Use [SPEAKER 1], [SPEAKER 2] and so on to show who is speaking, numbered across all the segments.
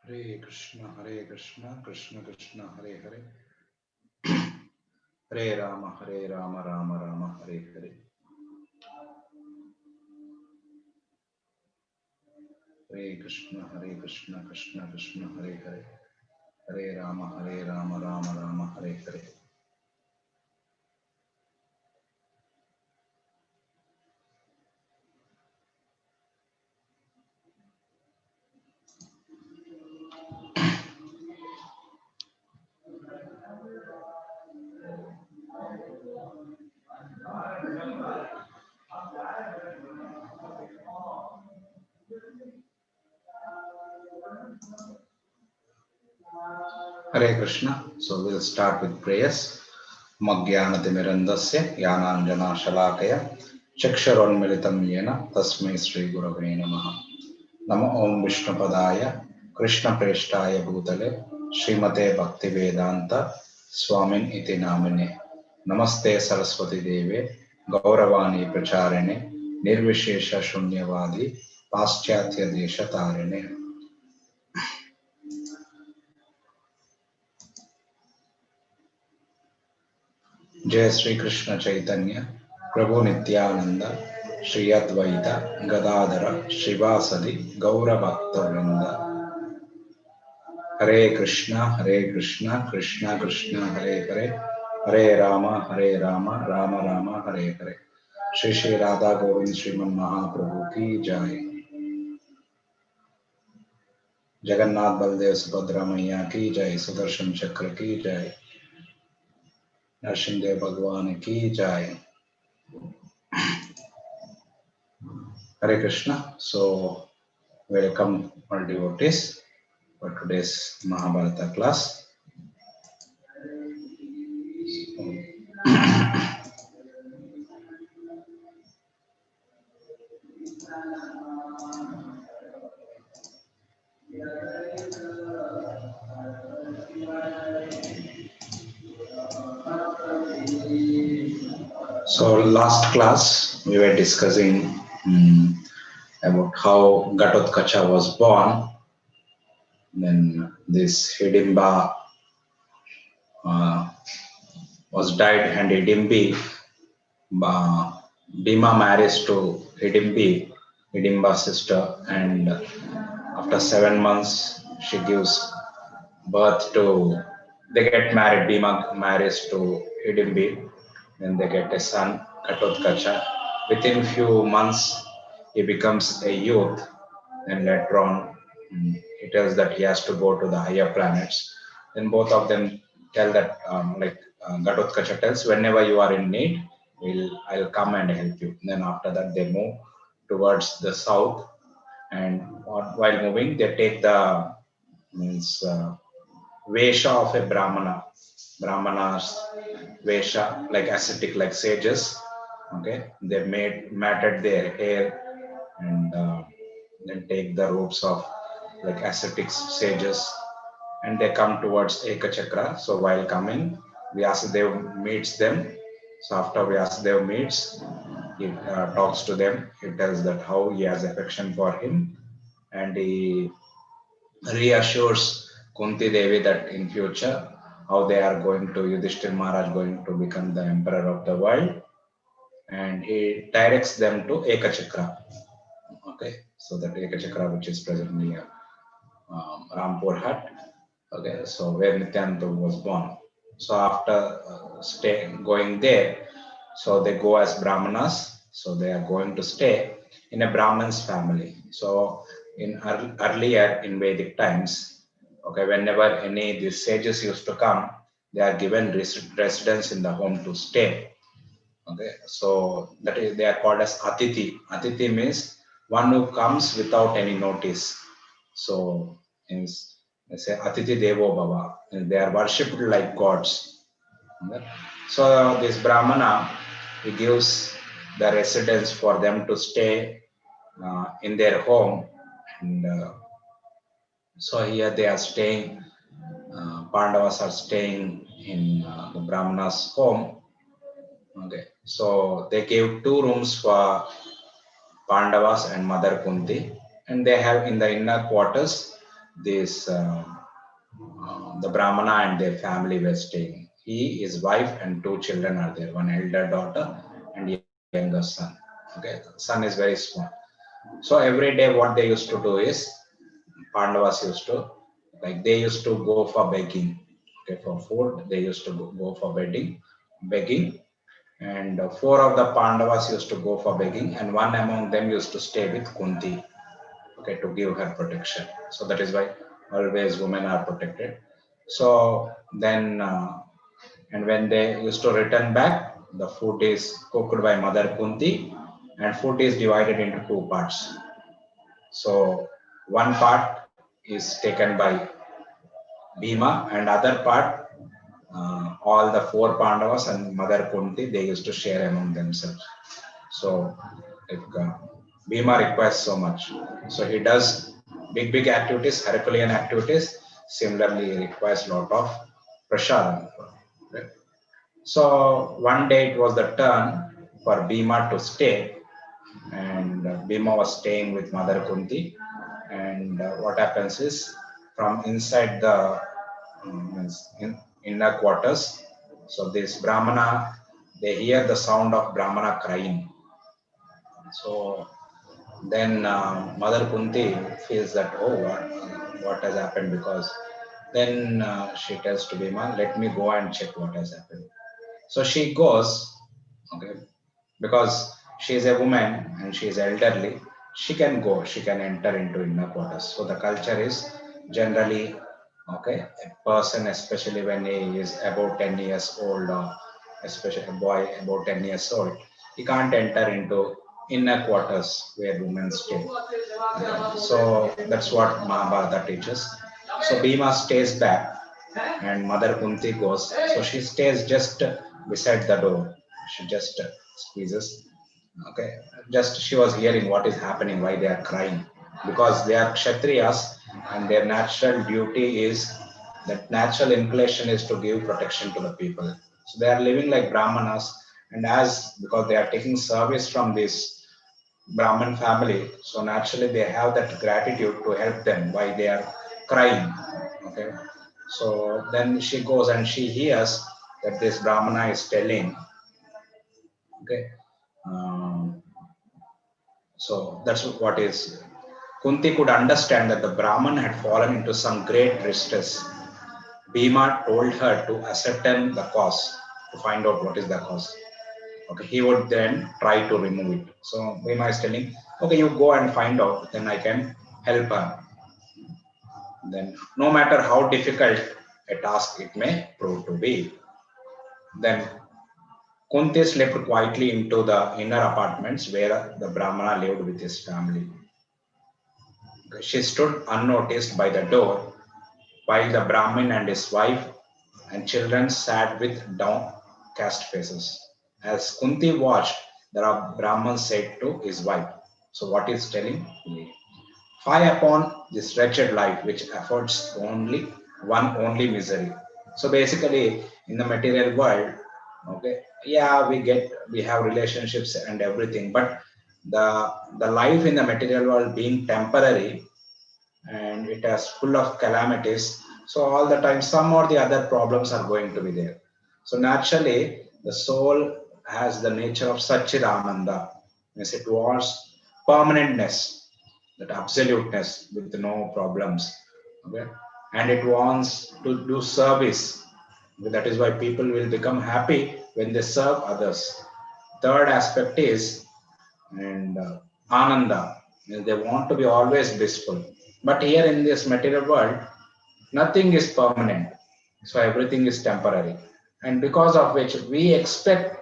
[SPEAKER 1] Hare Krishna, Krishna Krishna, Hare Hare, Hare Rama, Rama Rama, Hare Hare. Hare Krishna, Krishna Krishna, Hare Hare, Hare Rama, Rama Rama, Hare Hare. Hare Krishna. So we'll start with prayers. Magyanatimirandasya Yananjana Shalakaya Chaksharonmilitam Yena Tasmai Sri Gurave Namaha. Namo Om Vishnupadaya Krishna Preshtaya Bhutale Srimate Bhaktivedanta Swamin Iti Namine. Namaste Saraswati Deve Gauravani Pracharine Nirvishesha Shunyavadi Paschatya Desha Tarine. Jai Sri Krishna Chaitanya Prabhu Nityananda Shri Advaita Gadadhara Shivasadi Gaura Bhakta Vrinda. Hare Krishna, Krishna Krishna, Hare Hare, Hare Rama, Rama Rama, Hare Hare. Shri Shri Radha Govind Sriman Mahaprabhu ki Jai. Jagannath Baldev Subhadra Maiya ki Jai. Sudarshan Chakra ki Jai. Narsimha Bhagwan ki Jai. Hare Krishna. So, welcome all devotees for today's Mahäbhärata class. So last class we were discussing about how Gatotkacha was born. Then this Hidimba was died, and Bhima marries to Hidimba's sister, and after 7 months she gives birth to. They get married. Bhima marries to Hidimbi. Then they get a son, Gatotkacha. Within few months, he becomes a youth, and later on, he tells that he has to go to the higher planets. Then both of them tell that, Gatotkacha tells, whenever you are in need, I'll come and help you. Then after that, they move towards the south, and while moving, they take the Vesha of a Brahmanas Vesha, like ascetic, like sages. Okay, they matted their hair and then take the robes of like ascetic sages, and they come towards Ekachakra. So while coming, Vyasadeva meets them. So after Vyasadeva meets, he talks to them. He tells that how he has affection for him, and he reassures Kunti Devi that in future how they are going to Yudhishthira Maharaj going to become the emperor of the world, and he directs them to Ekachakra. Okay, so that Ekachakra, which is presently near Rampur Hut. Okay, so where Nityananda was born. So after going there, so they go as Brahmanas. So they are going to stay in a Brahman's family. So in earlier in Vedic times, okay, whenever any these sages used to come, they are given residence in the home to stay. Okay, so that is, they are called as Atithi. Atithi means one who comes without any notice. So they say Atithi Devo Bhava, and they are worshipped like gods. Okay? So this Brahmana, he gives the residence for them to stay in their home, and so here they are staying. Pandavas are staying in the Brahmana's home. Okay, so they gave 2 rooms for Pandavas and Mother Kunti, and they have in the inner quarters this the Brahmana and their family were staying. He, his wife, and two children are there. One elder daughter and younger son. Okay, son is very small. So every day, what they used to do is Pandavas used to they used to go for begging. Okay, for food they used to go for begging, and four of the Pandavas used to go for begging, and one among them used to stay with Kunti. Okay, to give her protection. So that is why always women are protected. So then, and when they used to return back, the food is cooked by Mother Kunti, and food is divided into two parts. So one part is taken by Bhima, and other part, all the four Pandavas and Mother Kunti, they used to share among themselves. So if Bhima requires so much, so he does big activities, Herculean activities. Similarly, he requires a lot of prasadam. Right? So one day it was the turn for Bhima to stay, and Bhima was staying with Mother Kunti. And what happens is, from inside the inner quarters, so this Brahmana, they hear the sound of Brahmana crying. So then Mother Kunti feels that, oh, what has happened? Because then she tells to Bhima, let me go and check what has happened. So she goes, okay, because she is a woman and she is elderly, she can go, she can enter into inner quarters. So the culture is generally, okay, a person, especially when he is about 10 years old, or especially a boy about 10 years old, he can't enter into inner quarters where women stay. So that's what Mahabharata teaches. So Bhima stays back and Mother Kunti goes. So she stays just beside the door. She just squeezes. Okay, just she was hearing what is happening, why they are crying, because they are Kshatriyas and their natural duty is that natural inclination is to give protection to the people. So they are living like Brahmanas, and as because they are taking service from this Brahman family, so naturally they have that gratitude to help them why they are crying. Okay, so then she goes and she hears that this Brahmana is telling. Okay, um, so that's what is. Kunti could understand that the Brahman had fallen into some great distress. Bhima told her to ascertain the cause, to find out what is the cause. Okay, he would then try to remove it. So Bhima is telling, okay, you go and find out, then I can help her. Then, no matter how difficult a task it may prove to be, then Kunti slipped quietly into the inner apartments where the Brahmana lived with his family. She stood unnoticed by the door while the Brahmin and his wife and children sat with downcast faces. As Kunti watched, the Brahman said to his wife, so what is telling? Fie upon this wretched life which affords only misery. So basically, in the material world, okay, yeah, we have relationships and everything, but the life in the material world being temporary, and it has full of calamities. So all the time, some or the other problems are going to be there. So naturally, the soul has the nature of Satchidananda, means it wants permanentness, that absoluteness with no problems. Okay, and it wants to do service. That is why people will become happy when they serve others. Third aspect is and ananda. They want to be always blissful. But here in this material world, nothing is permanent. So everything is temporary. And because of which we expect,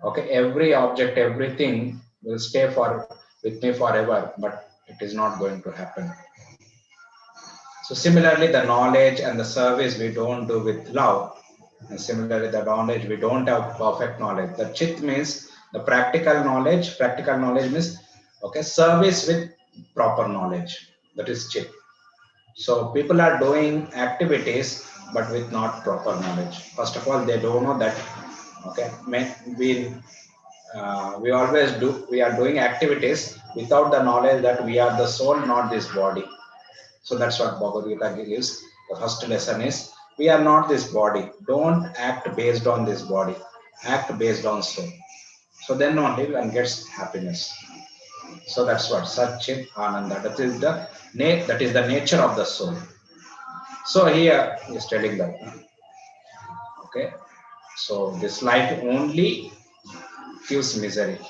[SPEAKER 1] okay, every object, everything will stay for with me forever, but it is not going to happen. So similarly, the knowledge and the service we don't do with love. And similarly, the knowledge we don't have perfect knowledge. The chit means the practical knowledge. Practical knowledge means okay, service with proper knowledge. That is chit. So people are doing activities but with not proper knowledge. First of all, they don't know that okay, we always do we are doing activities without the knowledge that we are the soul, not this body. So that's what Bhagavad Gita gives. The first lesson is, we are not this body. Don't act based on this body. Act based on soul. So then only one gets happiness. So that's what Satchit Ananda. That is the nature of the soul. So here he is telling that. Okay. So this life only gives misery.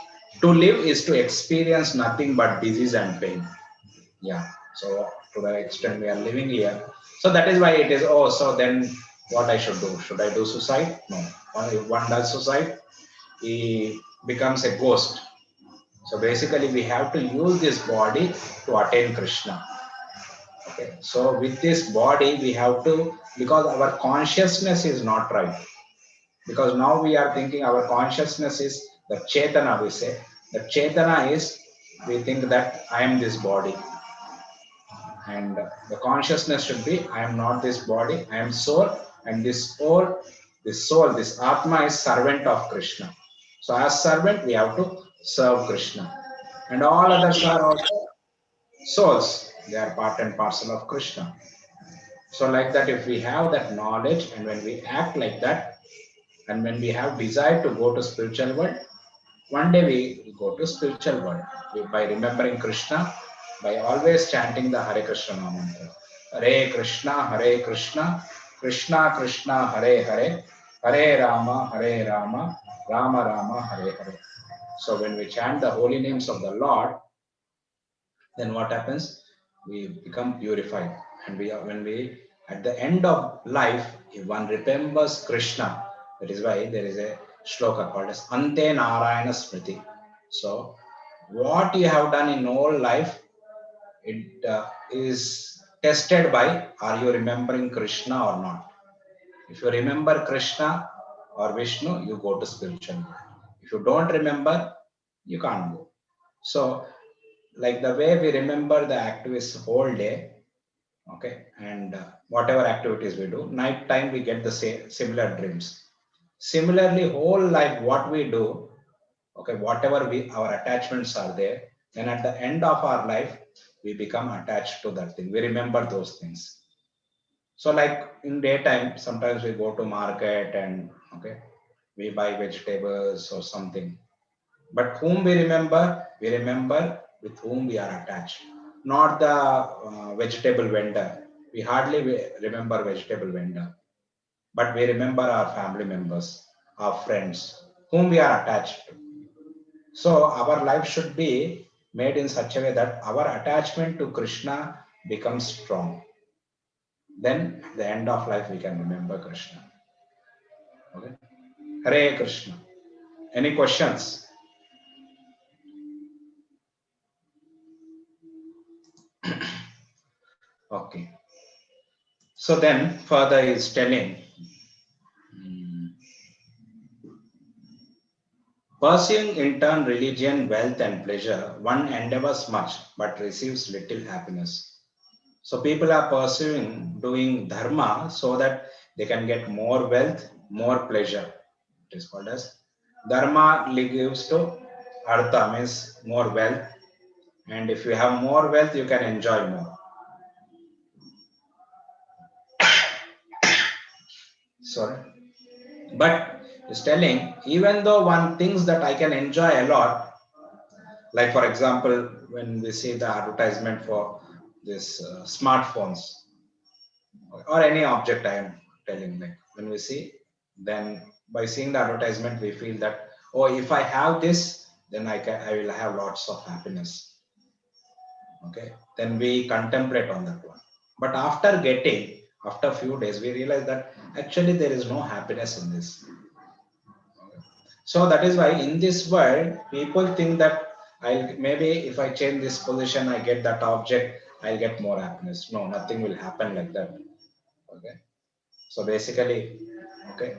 [SPEAKER 1] To live is to experience nothing but disease and pain. Yeah. So to the extent we are living here. So that is why it is, oh, so then what I should do? Should I do suicide? No. If one does suicide, he becomes a ghost. So basically we have to use this body to attain Krishna. Okay. So with this body we have to, because our consciousness is not right. Because now we are thinking our consciousness is the Chaitana, we say. The Chaitana is, we think that I am this body. And the consciousness should be, I am not this body, I am soul, and this soul, this Atma is servant of Krishna. So as servant, we have to serve Krishna. And all others are also souls. They are part and parcel of Krishna. So like that, if we have that knowledge and when we act like that, and when we have desire to go to spiritual world, one day we go to spiritual world by remembering Krishna, by always chanting the Hare Krishna mantra. Hare Krishna, Krishna Krishna, Hare Hare, Hare Rama, Rama Rama, Hare Hare. So when we chant the holy names of the Lord, then what happens? We become purified. And when we, at the end of life, if one remembers Krishna, that is why there is a shloka called as Ante Narayana Smriti. So what you have done in whole life, it is tested by, are you remembering Krishna or not? If you remember Krishna or Vishnu, you go to spiritual world. If you don't remember, you can't go. So like the way we remember the activities whole day, okay, and whatever activities we do, night time we get the same similar dreams. Similarly, whole life what we do, okay, whatever our attachments are there, then at the end of our life we become attached to that thing. We remember those things. So like in daytime, sometimes we go to market and okay, we buy vegetables or something. But whom we remember? We remember with whom we are attached, not the vegetable vendor. We hardly remember vegetable vendor, but we remember our family members, our friends, whom we are attached to. So our life should be made in such a way that our attachment to Krishna becomes strong. Then at the end of life we can remember Krishna. Okay. Hare Krishna. Any questions? Okay. So then further is telling, pursuing in turn religion, wealth and pleasure, one endeavors much but receives little happiness. So people are pursuing doing dharma so that they can get more wealth, more pleasure. It is called as dharma gives to artha, means more wealth. And if you have more wealth, you can enjoy more. Sorry. But it's telling, even though one thinks that I can enjoy a lot, like for example, when we see the advertisement for this smartphones or any object, I am telling, like when we see, then by seeing the advertisement, we feel that, oh, if I have this, then I will have lots of happiness. Okay, then we contemplate on that one. But after a few days, we realize that actually there is no happiness in this. So that is why in this world, people think that maybe if I change this position, I get that object, I'll get more happiness. No, nothing will happen like that. Okay. So basically, okay,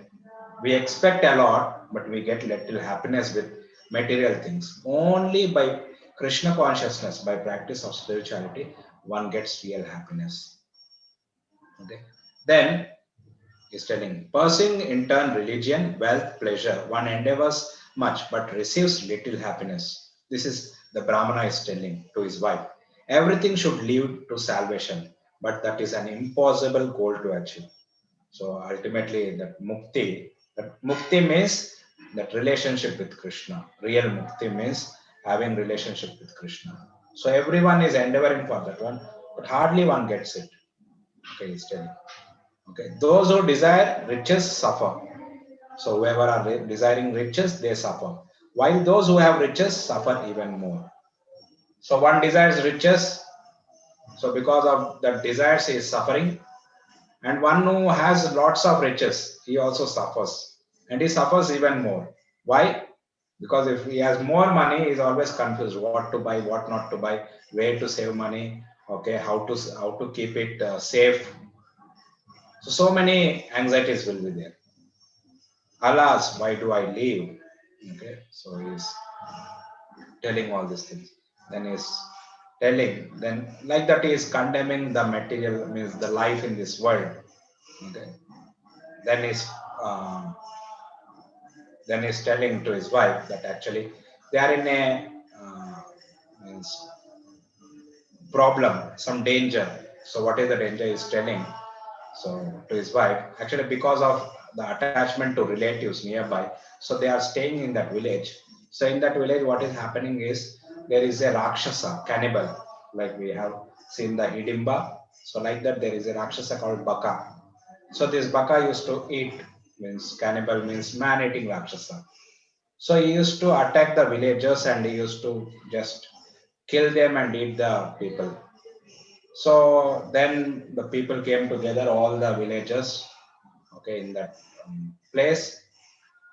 [SPEAKER 1] we expect a lot, but we get little happiness with material things. Only by Krishna consciousness, by practice of spirituality, one gets real happiness. Okay. Then is telling, pursuing in turn religion, wealth, pleasure, one endeavors much but receives little happiness. This is the Brahmana is telling to his wife. Everything should lead to salvation. but that is an impossible goal to achieve. So ultimately, that mukti means that relationship with Krishna. Real mukti means having relationship with Krishna. So everyone is endeavoring for that one, but hardly one gets it. Okay, he's telling. Okay, those who desire riches suffer. So whoever are desiring riches, they suffer. While those who have riches suffer even more. So one desires riches. So because of the desires, he is suffering. And one who has lots of riches, he also suffers. And he suffers even more. Why? Because if he has more money, he is always confused what to buy, what not to buy, where to save money, okay, how to keep it safe. So many anxieties will be there. Alas, why do I live? Okay, so he's telling all these things. Then he's telling, then like that he is condemning the material, means the life in this world. Okay, then uh, he's telling to his wife that actually they are in a means problem, some danger. So what is the danger he's telling? So to his wife, actually because of the attachment to relatives nearby, so they are staying in that village. So in that village, what is happening is there is a Rakshasa, cannibal, like we have seen the Hidimba. So like that, there is a Rakshasa called Baka. So this Baka used to eat, means cannibal means man-eating Rakshasa. So he used to attack the villagers and he used to just kill them and eat the people. So then the people came together, all the villagers, okay, in that place,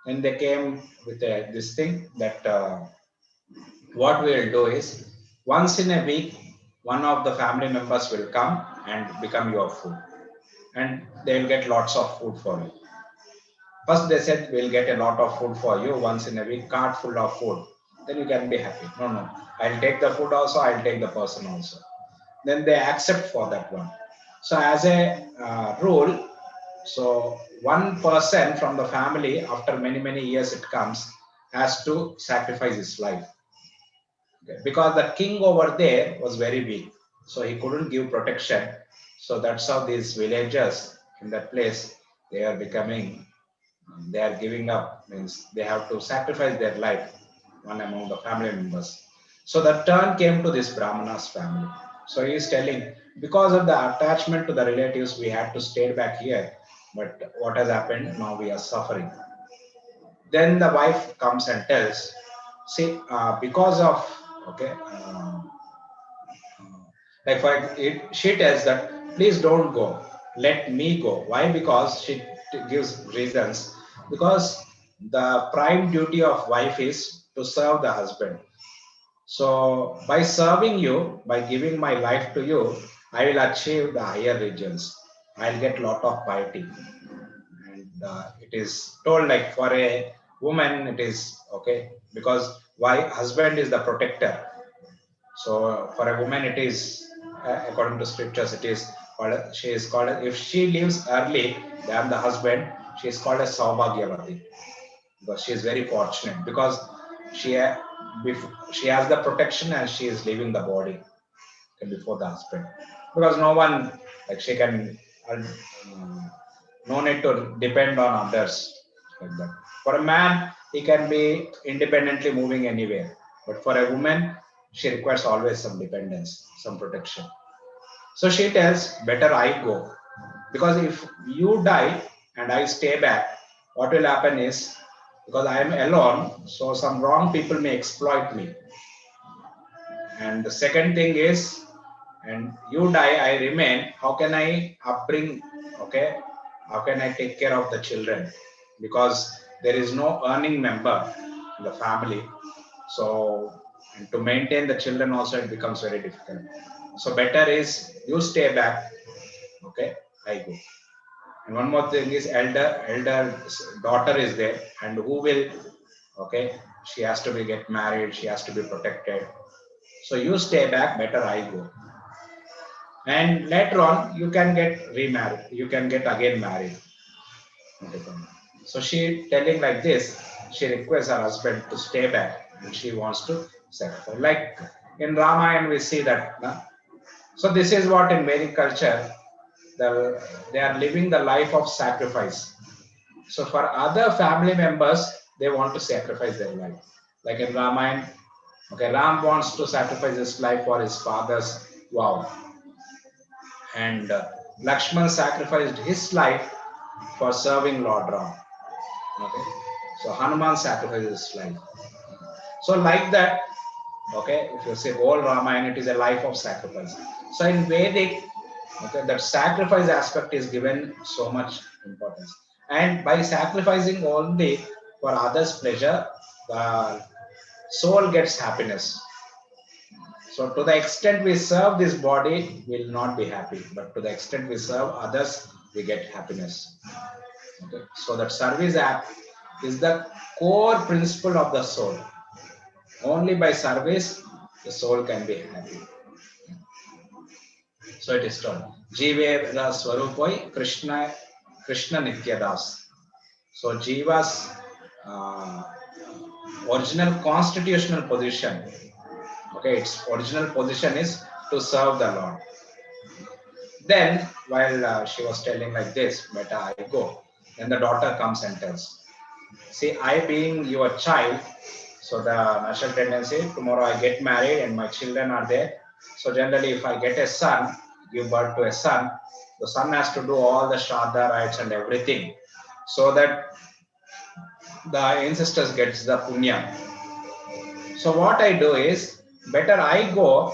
[SPEAKER 1] and they came with this thing that what we will do is once in a week, one of the family members will come and become your food, and they will get lots of food for you. First, they said we'll get a lot of food for you once in a week, cart full of food. Then you can be happy. No, no, I'll take the food also. I'll take the person also. Then they accept for that one. So as a rule, so one person from the family, after many years it comes, has to sacrifice his life. Okay. Because the king over there was very weak, so he couldn't give protection. So that's how these villagers in that place, they are becoming, they are giving up, means they have to sacrifice their life, one among the family members. So the turn came to this Brahmana's family. So he is telling, because of the attachment to the relatives, we had to stay back here. But what has happened? Now we are suffering. Then the wife comes and tells, see, because of, okay, like for it, she tells that, please don't go, let me go. Why? Because she gives reasons. Because the prime duty of wife is to serve the husband. So by serving you, by giving my life to you, I will achieve the higher regions. I'll get lot of piety. And it is told like for a woman, it is okay, because why? Husband is the protector. So for a woman, it is according to scriptures, it is called. She is called, if she leaves early than the husband, she is called as Saubhagyavati, because she is very fortunate, because she she has the protection and she is leaving the body before the husband, because no one, like she can no need to depend on others, like that. For a man, he can be independently moving anywhere, but for a woman, she requires always some dependence, some protection. So she tells, better I go, because if you die and I stay back, what will happen is, because I am alone, so some wrong people may exploit me. And the second thing is, and you die, I remain, how can I upbring, okay? How can I take care of the children? Because there is no earning member in the family. So, and to maintain the children also, it becomes very difficult. So better is you stay back, okay? I go. And one more thing is elder daughter is there, and who will, okay? She has to be get married, she has to be protected. So you stay back, better I go. And later on, you can get remarried, you can get again married. Okay. So she telling like this, she requests her husband to stay back and she wants to sacrifice. Like in Ramayana, we see that So this is what in Vedic culture, they are living the life of sacrifice. So for other family members, they want to sacrifice their life. Like in Ramayana, okay, Ram wants to sacrifice his life for his father's vow, and Lakshman sacrificed his life for serving Lord Ram. Okay, so Hanuman sacrificed his life. So like that, okay, if you say whole Ramayana, it is a life of sacrifice. So in Vedic, okay, that sacrifice aspect is given so much importance. And by sacrificing only for others' pleasure, the soul gets happiness. So to the extent we serve this body, we will not be happy. But to the extent we serve others, we get happiness. Okay? So that service act is the core principle of the soul. Only by service, the soul can be happy. So it is told. Jive Swarupoi Krishna Nityadas. So Jiva's original constitutional position, okay, its original position is to serve the Lord. Then, while she was telling like this, Beta, I go. Then the daughter comes and tells, see, I being your child, so the natural tendency, tomorrow I get married and my children are there. So generally, if I get a son, give birth to a son, the son has to do all the Shraddha rites and everything, so that the ancestors gets the punya. So what I do is, better I go,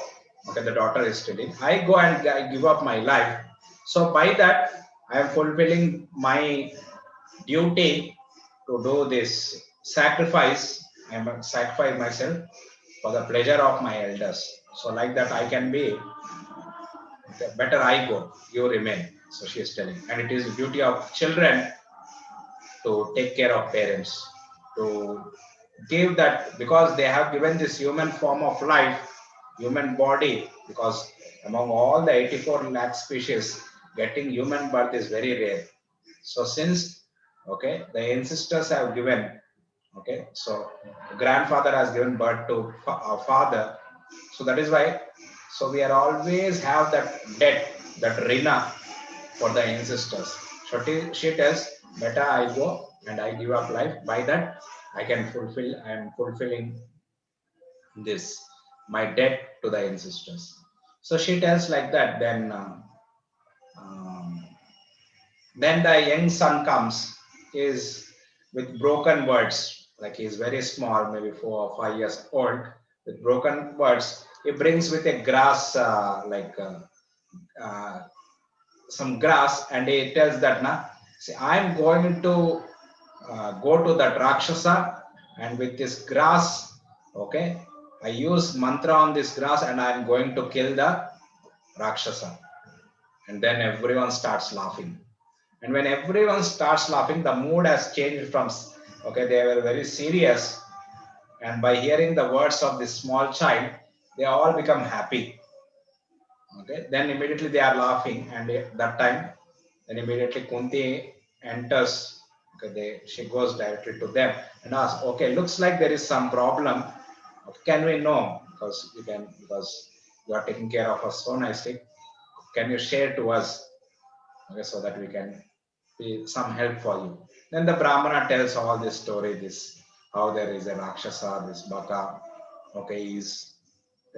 [SPEAKER 1] okay, the daughter is telling, I go and I give up my life. So by that, I am fulfilling my duty to do this sacrifice. I am sacrifice myself for the pleasure of my elders. So like that I can be, okay, better I go, you remain. So she is telling. And it is the duty of children to take care of parents, to give that, because they have given this human form of life, human body, because among all the 84 lakh species, getting human birth is very rare. So since, okay, the ancestors have given, okay, so grandfather has given birth to a father, so that is why, so we are always have that debt, that rina for the ancestors. So she tells, better I go and I give up life. By that, I can fulfill, I am fulfilling this, my debt to the ancestors. So she tells like that. Um, then the young son comes, is with broken words, like he is very small, maybe 4 or 5 years old, with broken words. He brings with a grass, uh, some grass, and he tells that, na, see, I'm going to go to that Rakshasa, and with this grass, okay, I use mantra on this grass and I'm going to kill the Rakshasa. And then everyone starts laughing. And when everyone starts laughing, the mood has changed from, okay, they were very serious. And by hearing the words of this small child, they all become happy. Okay, then immediately they are laughing, and at that time, then immediately Kunti enters. Okay, she goes directly to them and asks, okay, looks like there is some problem. Can we know? Because you are taking care of us so nicely. Can you share to us? Okay, so that we can be some help for you. Then the Brahmana tells all this story, this how there is a Rakshasa, this Baka. Okay, is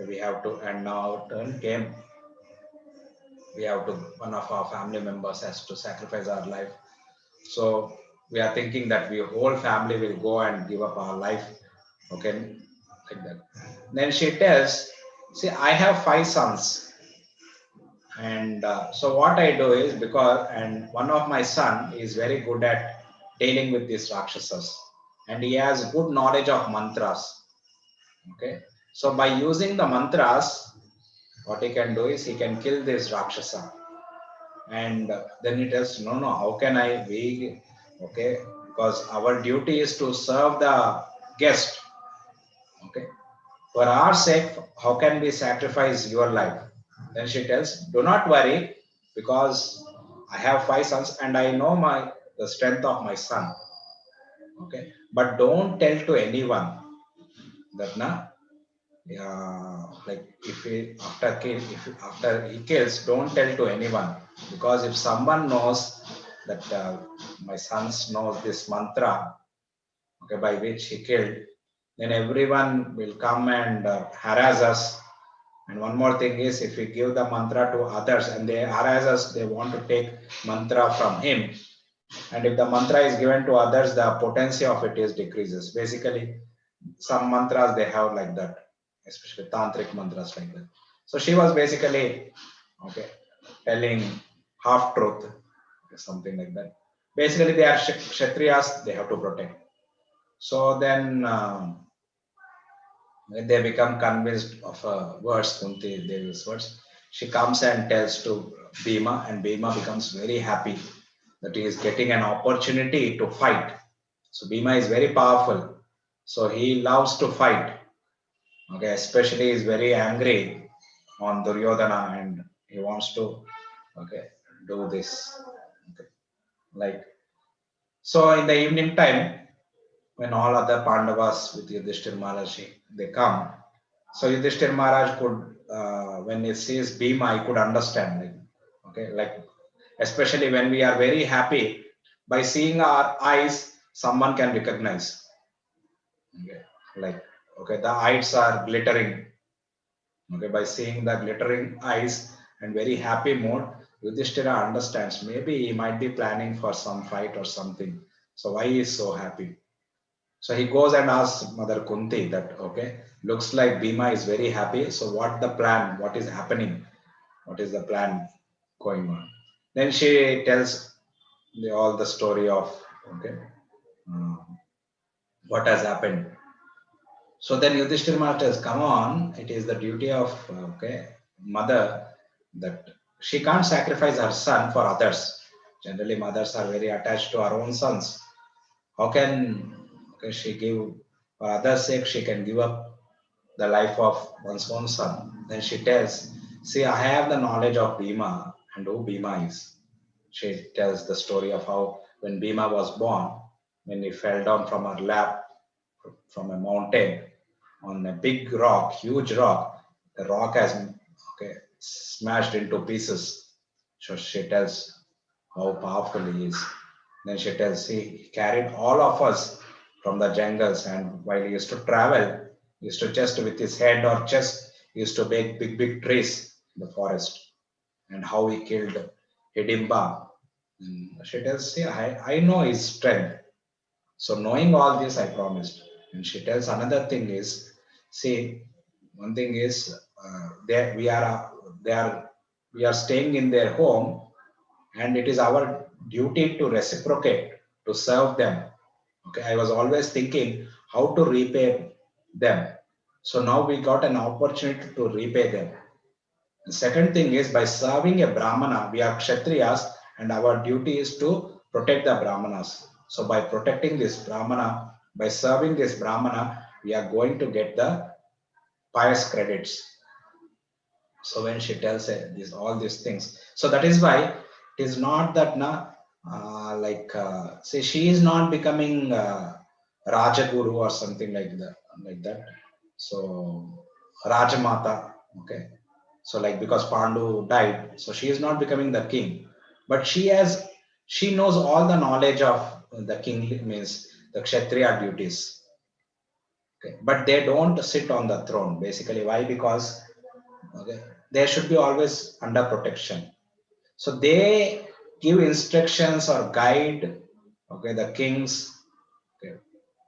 [SPEAKER 1] we have to, and now turn came, we have to, one of our family members has to sacrifice our life. So we are thinking that we whole family will go and give up our life. Okay, like that. Then she tells, see, I have 5 sons. And so what I do is, because, and one of my son is very good at dealing with these Rakshasas. And he has good knowledge of mantras. Okay. So by using the mantras, what he can do is he can kill this Rakshasa. And then he tells, no, how can I be, okay, because our duty is to serve the guest. Okay, for our sake, how can we sacrifice your life? Then she tells, do not worry, because I have 5 sons and I know the strength of my son. Okay, but don't tell to anyone that, na, like if he after he kills, don't tell to anyone, because if someone knows that my sons knows this mantra, okay, by which he killed, then everyone will come and harass us. And one more thing is, if we give the mantra to others and they harass us, they want to take mantra from him. And if the mantra is given to others, the potency of it is decreases. Basically, some mantras they have like that, especially tantric mantras like that. So she was basically okay telling half truth, something like that. Basically, they are kshatriyas; they have to protect. So then when they become convinced of words, Kunti Devi's words, she comes and tells to Bhima, and Bhima becomes very happy that he is getting an opportunity to fight. So Bhima is very powerful. So he loves to fight. Okay, especially he is very angry on Duryodhana and he wants to okay do this. Okay. Like so in the evening time, when all other Pandavas with Yudhishthir Maharaj they come. So Yudhishthir Maharaj could, when he sees Bhima, he could understand. Like, okay, like especially when we are very happy, by seeing our eyes, someone can recognize. Okay, like okay, the eyes are glittering. Okay, by seeing the glittering eyes and very happy mood, Yudhishthira understands. Maybe he might be planning for some fight or something. So why he is so happy? So he goes and asks Mother Kunti that, okay, looks like Bhima is very happy. So what the plan? What is happening? What is the plan going on? Then she tells all the story of, okay, what has happened. So then Yudhishthir Maharaj says, come on, it is the duty of, okay, mother that she can't sacrifice her son for others. Generally, mothers are very attached to her own sons. How can okay, she give, for others' sake, she can give up the life of one's own son? Then she tells, see, I have the knowledge of Bhima and who Bhima is. She tells the story of how when Bhima was born, when he fell down from her lap from a mountain on a big rock, huge rock, the rock has okay, smashed into pieces. So she tells how powerful he is. Then she tells, see, he carried all of us from the jungles, and while he used to travel, he used to just with his head or chest, he used to make big, big trees in the forest. And how he killed Hidimba. And she tells, see, I know his strength. So knowing all this, I promised. And she tells another thing is, see, one thing is, they we are they are we are staying in their home, and it is our duty to reciprocate, to serve them. Okay, I was always thinking how to repay them. So now we got an opportunity to repay them. The second thing is by serving a Brahmana, we are Kshatriyas, and our duty is to protect the Brahmanas. So by protecting this Brahmana, by serving this Brahmana, we are going to get the pious credits. So when she tells this all these things, so that is why it is not that say she is not becoming Rajaguru or something like that. So Rajamata, okay. So like because Pandu died, so she is not becoming the king, but she knows all the knowledge of the king means the Kshatriya duties. Okay, but they don't sit on the throne. Basically, why? Because okay, they should be always under protection. So they give instructions or guide. Okay, the kings. Okay,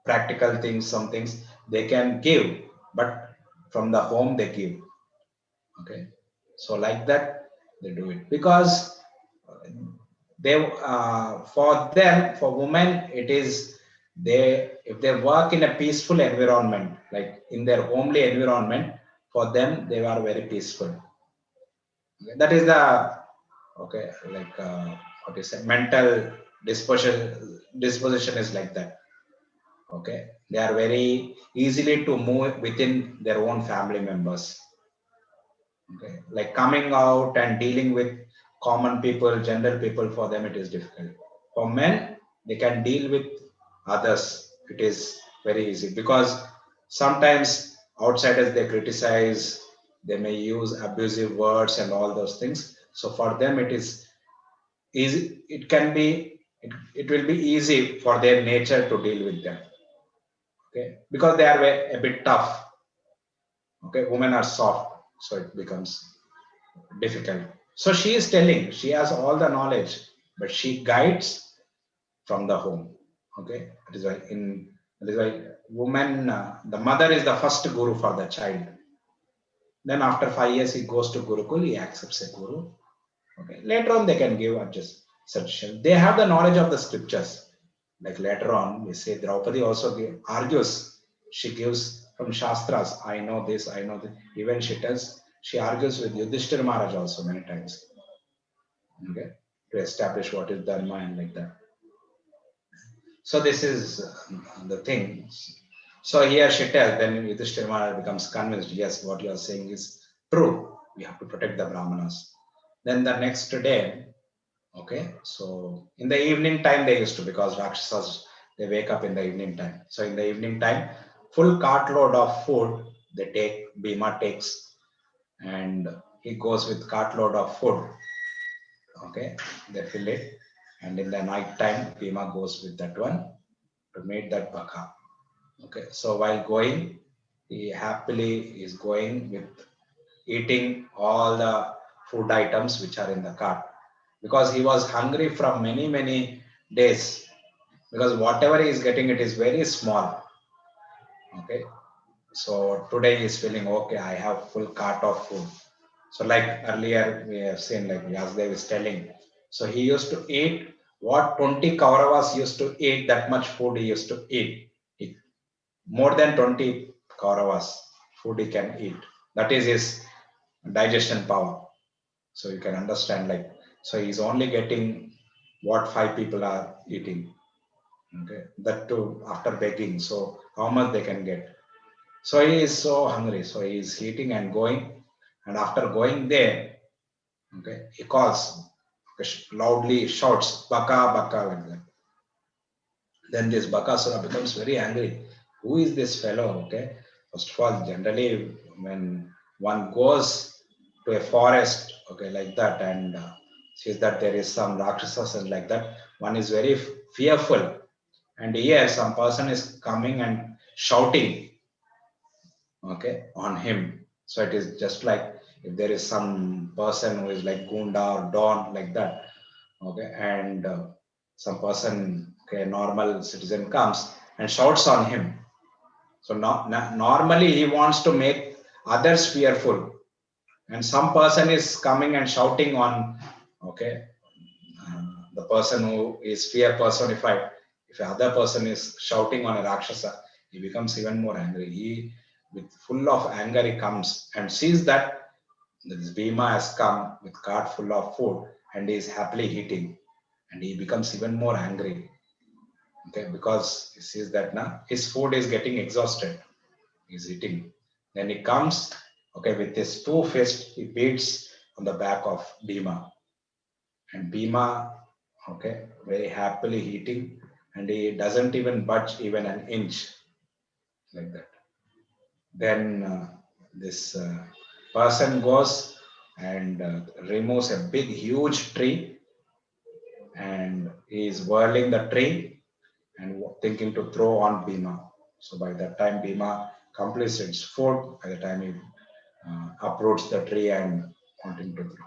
[SPEAKER 1] practical things, some things they can give, but from the home they give. Okay, so like that they do it because they for them, for women it is, they if they work in a peaceful environment, like in their homely environment, for them they are very peaceful. Okay, that is the okay, like what is it, mental disposition is like that. Okay, they are very easily to move within their own family members. Okay, like coming out and dealing with common people, general people, for them it is difficult. For men, they can deal with others. It is very easy because sometimes, outsiders, they criticize, they may use abusive words and all those things. So for them, it is easy. It can be, it will be easy for their nature to deal with them. Okay, because they are a bit tough. Okay, women are soft, so it becomes difficult. So she is telling, she has all the knowledge, but she guides from the home. Okay, that is why woman, the mother is the first guru for the child. Then after 5 years, he goes to Gurukul, he accepts a guru. Okay, later on they can give suggestion. They have the knowledge of the scriptures. Like later on, we say Draupadi also argues. She gives from Shastras. I know this, I know that. Even she tells, she argues with Yudhishthira Maharaj also many times. Okay, to establish what is dharma and like that. So this is the thing. So here she tells, then Yudhishthira Maharaj becomes convinced, yes, what you are saying is true. We have to protect the Brahmanas. Then the next day, okay, so in the evening time they used to, because Rakshasas, they wake up in the evening time. So in the evening time, full cartload of food they take, Bhima takes, and he goes with cartload of food. Okay, they fill it, and in the night time, Bhima goes with that one to meet that Baka. Okay, so while going, he happily is going with eating all the food items which are in the cart, because he was hungry from many days, because whatever he is getting, it is very small. Okay, so today he is feeling, okay, I have full cart of food. So like earlier we have seen, like Yasdev is telling, so he used to eat what 20 Kauravas used to eat, that much food he used to eat. More than 20 Kauravas food he can eat. That is his digestion power. So you can understand, like, so he's only getting what 5 people are eating. Okay, that too after begging. So how much they can get? So he is so hungry. So he is eating and going, and after going there, okay, he calls, okay, loudly shouts, "Baka, Baka," like that. Then this Bakasura becomes very angry. Who is this fellow? Okay. First of all, generally, when one goes to a forest, okay, like that, and sees that there is some Rakshasas and like that, one is very fearful. And here, some person is coming and shouting, okay, on him. So it is just like if there is some person who is like Gunda or Don, like that, okay, and some person, okay, normal citizen comes and shouts on him. So normally he wants to make others fearful, and some person is coming and shouting on, okay, the person who is fear personified. If other person is shouting on a Rakshasa, he becomes even more angry. He, with full of anger, he comes and sees that this Bhima has come with cart full of food and he is happily eating, and he becomes even more angry. Okay, because he sees that now his food is getting exhausted. He's eating. Then he comes, okay, with his two fists, he beats on the back of Bhima. And Bhima, okay, very happily eating, and he doesn't even budge even an inch, like that. Then this person goes and removes a big, huge tree, and he is whirling the tree and thinking to throw on Bhima. So by that time, Bhima completes its food. By the time he uproots the tree and wanting to throw.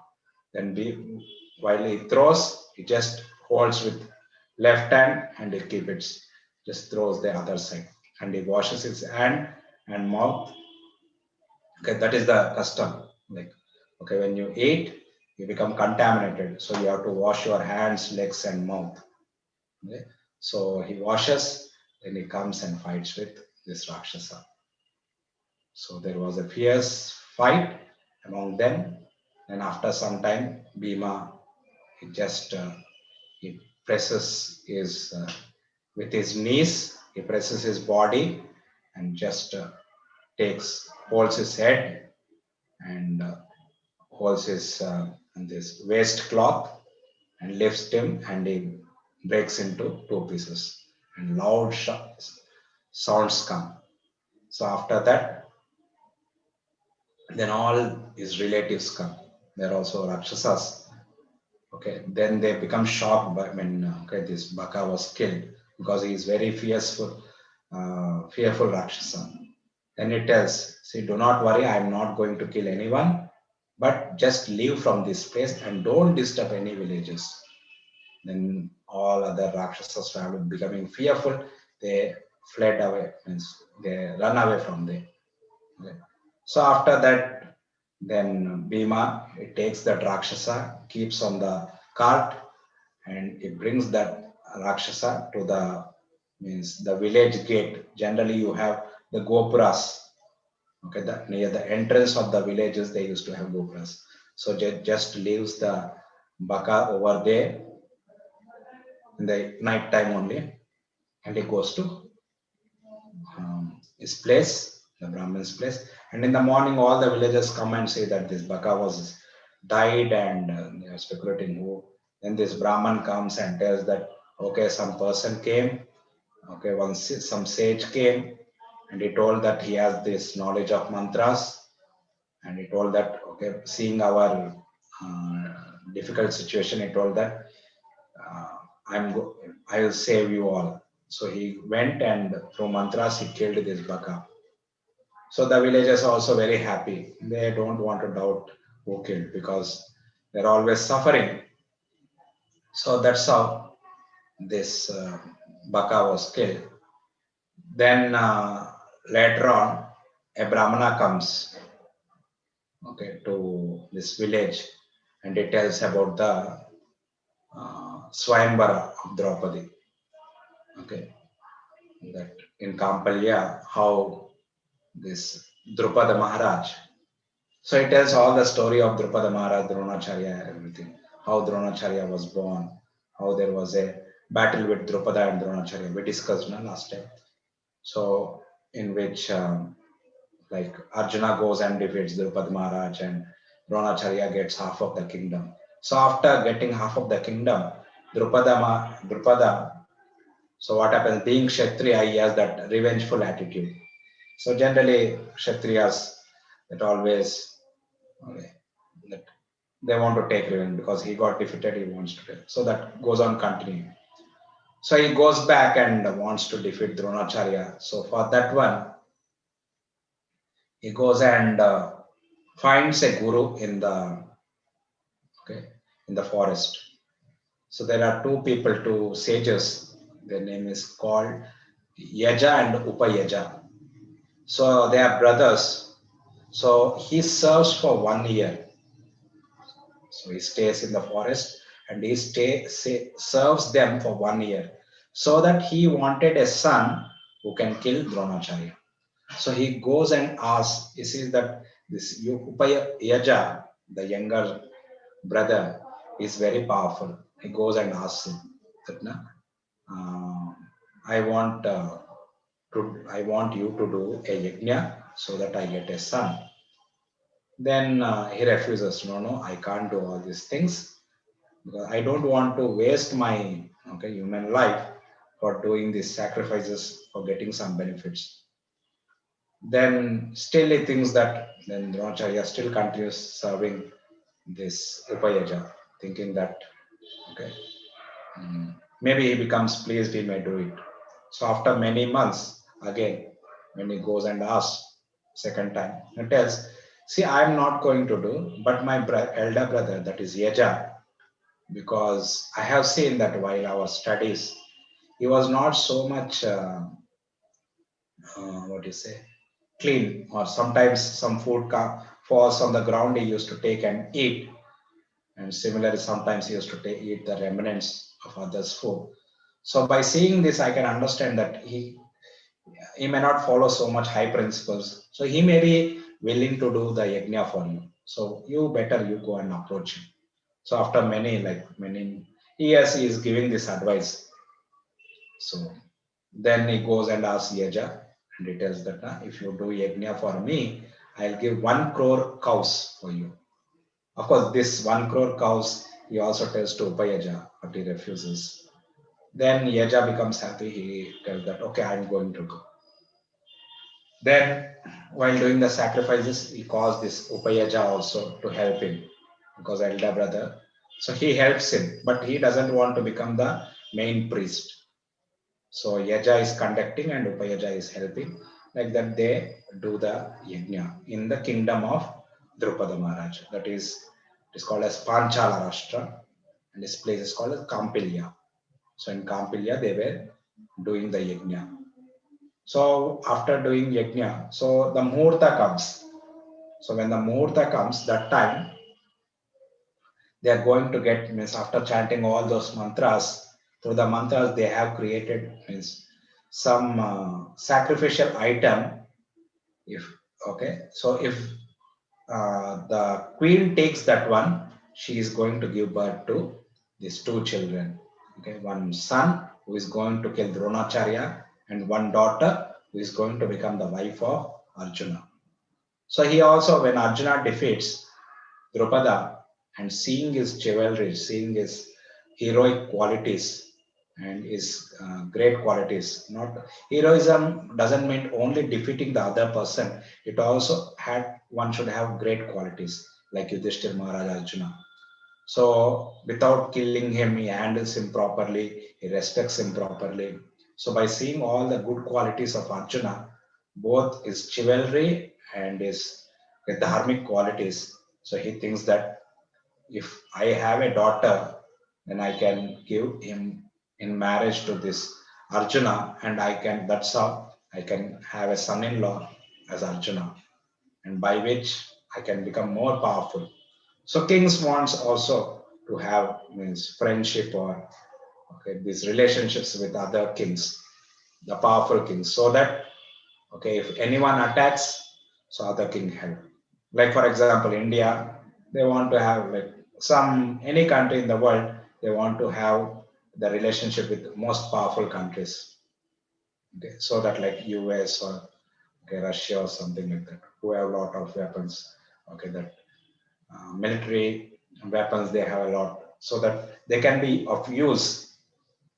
[SPEAKER 1] Then while he throws, he just holds with left hand and he keep it, just throws the other side, and he washes his hand and mouth. Okay, that is the custom. Like, okay, when you eat, you become contaminated, so you have to wash your hands, legs, and mouth. Okay? So he washes, then he comes and fights with this Rakshasa. So there was a fierce fight among them, and after some time, Bhima, he just he presses his with his knees, he presses his body and just holds his head and holds his this waist cloth and lifts him, and he breaks into two pieces, and loud sounds come. So after that, Then all his relatives come. They're also Rakshasas. Okay, then they become shocked when okay, this Baka was killed because he is very fearful Rakshasa. Then it tells, see, do not worry, I am not going to kill anyone, but just leave from this place and don't disturb any villages. Then all other Rakshasas started becoming fearful. They fled away, means they run away from there. Okay. So after that, then Bhima it takes that Rakshasa, keeps on the cart, and it brings that Rakshasa to the means the village gate. Generally, you have the gopuras. Okay, near the entrance of the villages, they used to have gopuras. So just leaves the Baka over there in the night time only, and he goes to his place, the Brahmin's place. And in the morning, all the villagers come and say that this Baka was died, and they are speculating who. Then this Brahman comes and tells that okay, some person came, okay, some sage came, and he told that he has this knowledge of mantras, and he told that okay, seeing our difficult situation, he told that uh, I will save you all. So he went and through mantras he killed this Baka. So the villagers are also very happy. They don't want to doubt who killed because they're always suffering. So that's how this Baka was killed. Then later on, a Brahmana comes, okay, to this village, and it tells about the Swayambara of Draupadi. Okay, that in Kampalya, how this Drupada Maharaj. So it tells all the story of Drupada Maharaj, Dronacharya, everything. How Dronacharya was born, how there was a battle with Drupada and Dronacharya. We discussed last time. So in which like Arjuna goes and defeats Drupada Maharaj and Dronacharya gets half of the kingdom. So after getting half of the kingdom, Drupada, so what happens? Being Kshatriya, he has that revengeful attitude. So generally, Kshatriyas that always okay, that they want to take revenge because he got defeated, he wants to take. So that goes on continuing. So he goes back and wants to defeat Dronacharya. So for that one, he goes and finds a guru in the okay in the forest. So there are two people, two sages. Their name is called Yaja and Upayaja. So they are brothers. So he serves for 1 year. So he stays in the forest and serves them for 1 year. So that he wanted a son who can kill Dronacharya. So he goes and asks, he sees that this Upayaja, the younger brother, is very powerful. He goes and asks him that, uh, I want I want you to do a yajna so that I get a son. Then he refuses. No, no, I can't do all these things because I don't want to waste my okay human life for doing these sacrifices for getting some benefits. Then still he thinks that then Dronacharya still continues serving this Upayaja, thinking that okay, maybe he becomes pleased, he may do it. So after many months, again, when he goes and asks second time, he tells, see, I am not going to do, but my elder brother, that is Yaja, because I have seen that while our studies, he was not so much, what do you say, clean, or sometimes some food falls on the ground, he used to take and eat. And similarly, sometimes he used to eat the remnants of others' food. So by seeing this, I can understand that he may not follow so much high principles. So he may be willing to do the yajna for you. So you better you go and approach him. So after many years, he is giving this advice. So then he goes and asks Yaja, and he tells that if you do yajna for me, I'll give 1 crore cows for you. Of course, this 1 crore cows he also tells to Upayaja, but he refuses. Then Yaja becomes happy. He tells that okay, I'm going to go. Then, while doing the sacrifices, he calls this Upayaja also to help him because elder brother. So he helps him, but he doesn't want to become the main priest. So Yaja is conducting and Upayaja is helping. Like that, they do the Yajna in the kingdom of Drupada Maharaj. That is, it is called as Panchala Rashtra, and this place is called as Kampilya. So in Kampilya, they were doing the Yajna. So after doing Yajna, so the Muhurta comes. So when the Muhurta comes, that time they are going to get, means after chanting all those mantras, through the mantras they have created, means some sacrificial item. If okay, so if the queen takes that one, she is going to give birth to these two children. Okay, one son who is going to kill Dronacharya, and one daughter who is going to become the wife of Arjuna. So he also, when Arjuna defeats Drupada and seeing his chivalry, seeing his heroic qualities and his great qualities, not heroism doesn't mean only defeating the other person. It also had one should have great qualities like Yudhishthir Maharaj Arjuna. So without killing him, he handles him properly, he respects him properly. So by seeing all the good qualities of Arjuna, both his chivalry and his dharmic qualities, so he thinks that if I have a daughter, then I can give him in marriage to this Arjuna, and I can, that's how I can have a son-in-law as Arjuna, and by which I can become more powerful. So kings wants also to have, means friendship or okay, these relationships with other kings, the powerful kings, so that okay, if anyone attacks, so other king help. Like for example, India, they want to have like some any country in the world, they want to have the relationship with most powerful countries. Okay, so that like US or okay, Russia or something like that, who have a lot of weapons. Okay, that military weapons they have a lot, so that they can be of use.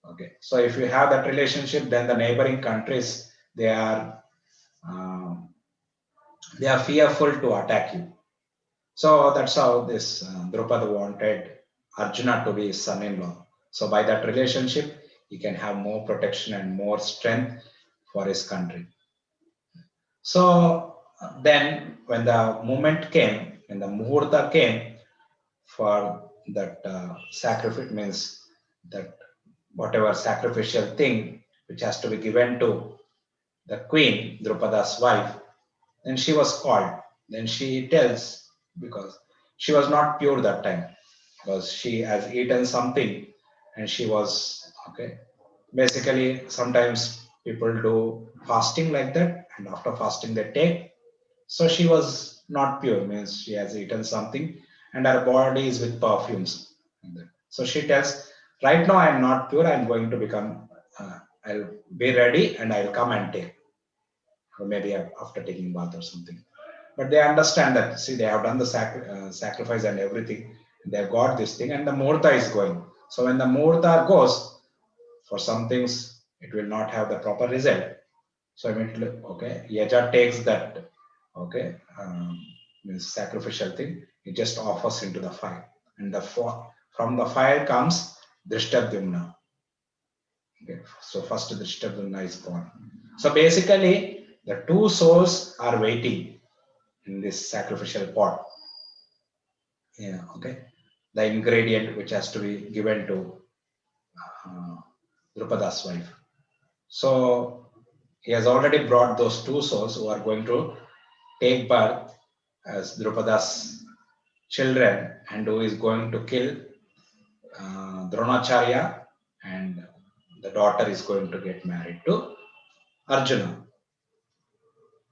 [SPEAKER 1] Okay, so if you have that relationship, then the neighboring countries um, they are fearful to attack you. So that's how this Drupada wanted Arjuna to be his son-in-law. So by that relationship, he can have more protection and more strength for his country. So then, when the moment came, when the muhurta came for that sacrifice, means that whatever sacrificial thing which has to be given to the queen, Drupada's wife, then she was called. Then she tells, because she was not pure that time, because she has eaten something and she was okay. Basically, sometimes people do fasting like that, and after fasting they take. So she was not pure, means she has eaten something and her body is with perfumes. So she tells, right now I am not pure, I am going to become, I'll be ready and I'll come and take, or maybe after taking bath or something. But they understand that, see, they have done the sacrifice and everything, they've got this thing, and the Murta is going. So when the Murta goes, for some things, it will not have the proper result. So immediately, okay, Yaja takes that, okay, means sacrificial thing, he just offers into the fire. And from the fire comes Dhrshtadyumna. Okay, so first Dhrshtadyumna is born. So basically, the two souls are waiting in this sacrificial pot. Yeah, okay. The ingredient which has to be given to uh, Drupada's wife. So he has already brought those two souls who are going to take birth as Drupada's children and who is going to kill Dronacharya, and the daughter is going to get married to Arjuna.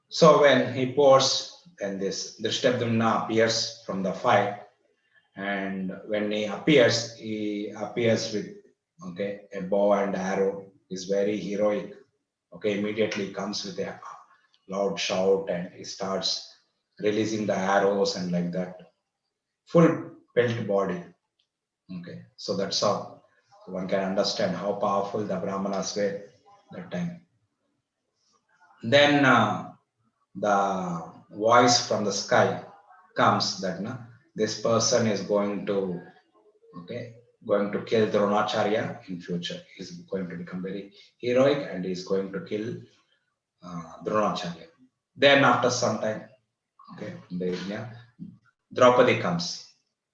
[SPEAKER 1] So when he pours, then this Dhrishtadyumna appears from the fire, and when he appears with okay a bow and arrow. Is very heroic. Okay, immediately comes with a loud shout and he starts releasing the arrows and like that. Full built body. Okay, so that's how one can understand how powerful the Brahmanas were that time. Then the voice from the sky comes that this person is going to going to kill Dronacharya in future. He's going to become very heroic and he's going to kill Dronacharya. Then after some time, Draupadi comes.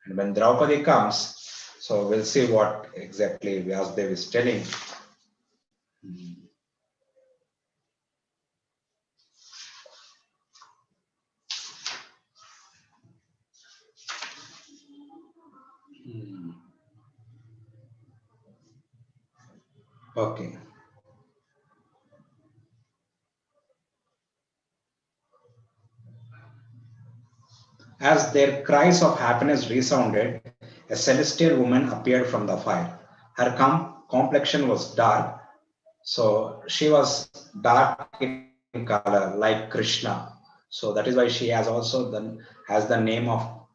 [SPEAKER 1] And when Draupadi comes, so we'll see what exactly Vyasdev is telling. Okay. As their cries of happiness resounded, a celestial woman appeared from the fire. Her complexion was dark, so she was dark in color like Krishna. So that is why she has also has the name of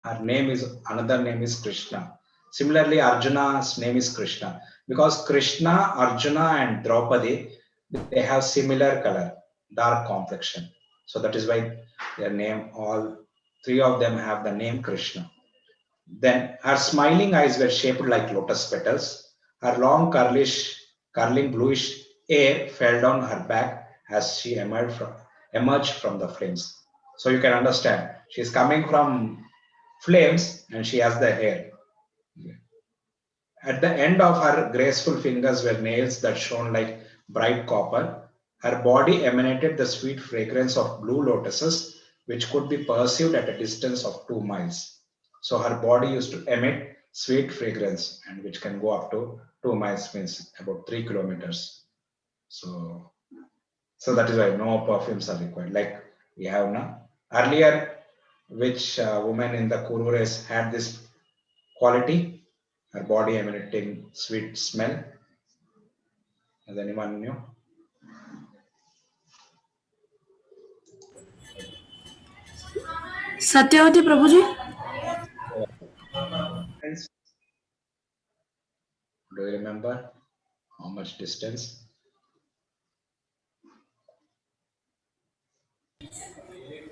[SPEAKER 1] her name is another name is Krishna. Similarly, Arjuna's name is Krishna because Krishna, Arjuna, and Draupadi they have similar color, dark complexion. So that is why their name, all three of them have the name Krishna. Then her smiling eyes were shaped like lotus petals. Her long curling bluish hair fell down her back as she emerged from the flames. So you can understand, she is coming from flames and she has the hair. At the end of her graceful fingers were nails that shone like bright copper. Her body emanated the sweet fragrance of blue lotuses, which could be perceived at a distance of 2 miles. So her body used to emit sweet fragrance, and which can go up to 2 miles, means about 3 kilometers. So, so that is why no perfumes are required. Like we have now earlier, which women in the Kuru race had this quality, her body emanating sweet smell. Does anyone know?
[SPEAKER 2] Satyavati Prabhuji?
[SPEAKER 1] Do you remember how much distance?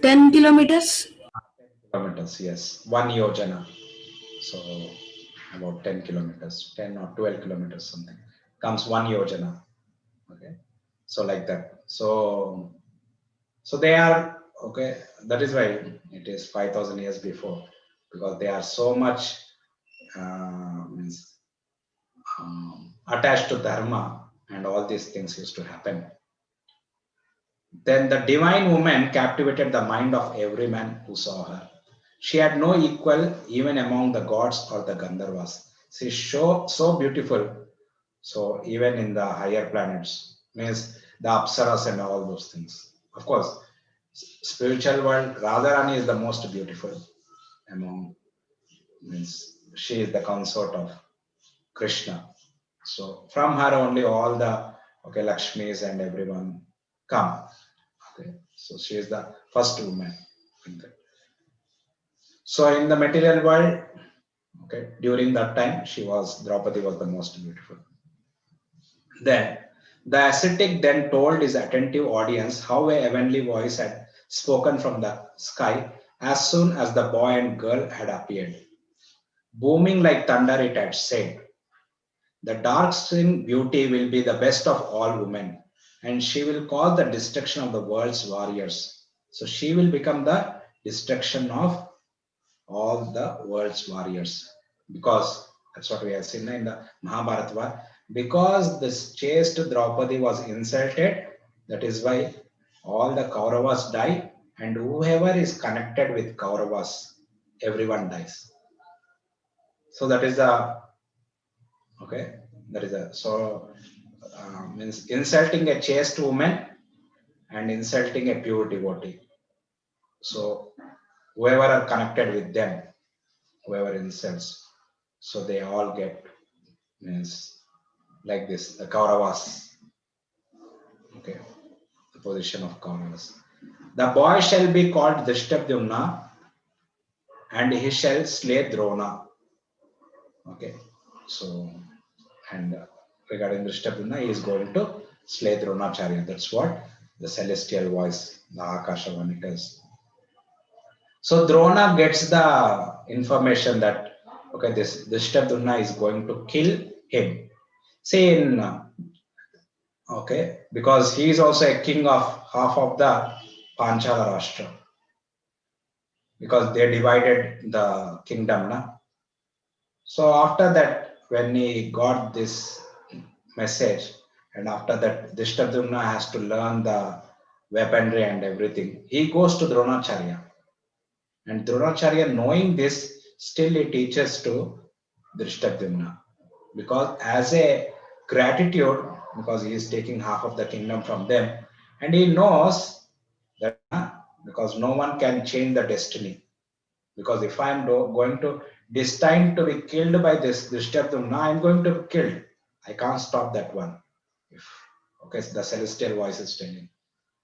[SPEAKER 2] 10 kilometers?
[SPEAKER 1] 10 kilometers, yes. 1 yojana. So about 10 kilometers, 10 or 12 kilometers, something. Comes 1 yojana. Okay. So like that. So they are okay. That is why it is 5,000 years before, because they are so much means attached to dharma, and all these things used to happen. Then the divine woman captivated the mind of every man who saw her. She had no equal even among the gods or the Gandharvas. She is so beautiful. So even in the higher planets, means the Apsaras and all those things. Of course, spiritual world, Radharani is the most beautiful among, means she is the consort of Krishna. So from her only all the Lakshmis and everyone come. Okay. So she is the first woman. So in the material world, okay, during that time, Draupadi was the most beautiful. Then the ascetic then told his attentive audience how a heavenly voice had spoken from the sky as soon as the boy and girl had appeared. Booming like thunder, it had said, "The dark skinned beauty will be the best of all women, and she will cause the destruction of the world's warriors." So she will become the destruction of all the world's warriors, because that's what we have seen in the Mahabharata. Because this chaste Draupadi was insulted, that is why all the Kauravas die, and whoever is connected with Kauravas, everyone dies. So that is the okay. That is a so means insulting a chaste woman and insulting a pure devotee. So whoever are connected with them, whoever insults, so they all get, means like this, the Kauravas. Okay, the position of Kauravas. The boy shall be called Dhrshtadyumna, and he shall slay Drona. Okay, so and regarding Dhrshtadyumna, he is going to slay Dronacharya. That's what. the celestial voice, the Akasha one it is. So Drona gets the information that okay, this Dhrshtadyumna is going to kill him. See in okay, because he is also a king of half of the Panchala Rashtra, because they divided the kingdom. Na? So after that, when he got this message, and after that, Dhrishtadyumna has to learn the weaponry and everything. He goes to Dronacharya, and Dronacharya, knowing this, still he teaches to Dhrishtadyumna, because as a gratitude, because he is taking half of the kingdom from them, and he knows that because no one can change the destiny. Because if I am going to destined to be killed by this Dhrishtadyumna, I am going to be killed. I can't stop that one. If okay, the celestial voice is telling,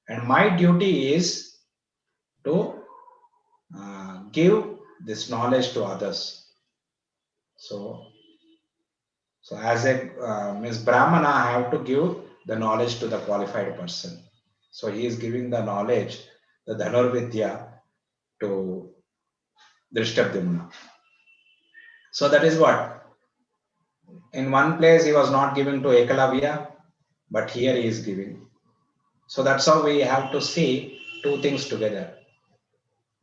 [SPEAKER 1] and my duty is to give this knowledge to others. So, so as a Miss Brahmana, I have to give the knowledge to the qualified person. So he is giving the knowledge, the Dhanurvidya, to Dhrishtadyumna. So that is what. In one place he was not giving to Ekalavya, but here he is giving. So that's how we have to see two things together.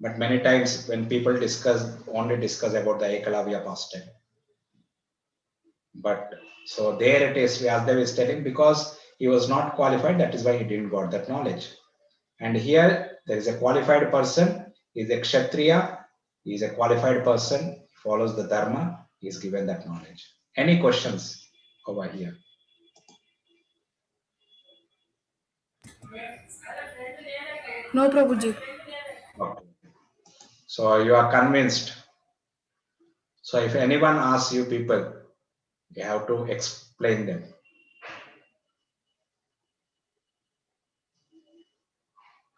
[SPEAKER 1] But many times when people only discuss about the Ekalavya pastime. But so there it is, Vyasdev is telling, because he was not qualified, that is why he didn't got that knowledge. And here there is a qualified person, he is a Kshatriya, he is a qualified person, follows the dharma, he is given that knowledge. Any questions over here?
[SPEAKER 2] No, Prabhuji.
[SPEAKER 1] Okay. So you are convinced. So if anyone asks you people, you have to explain them.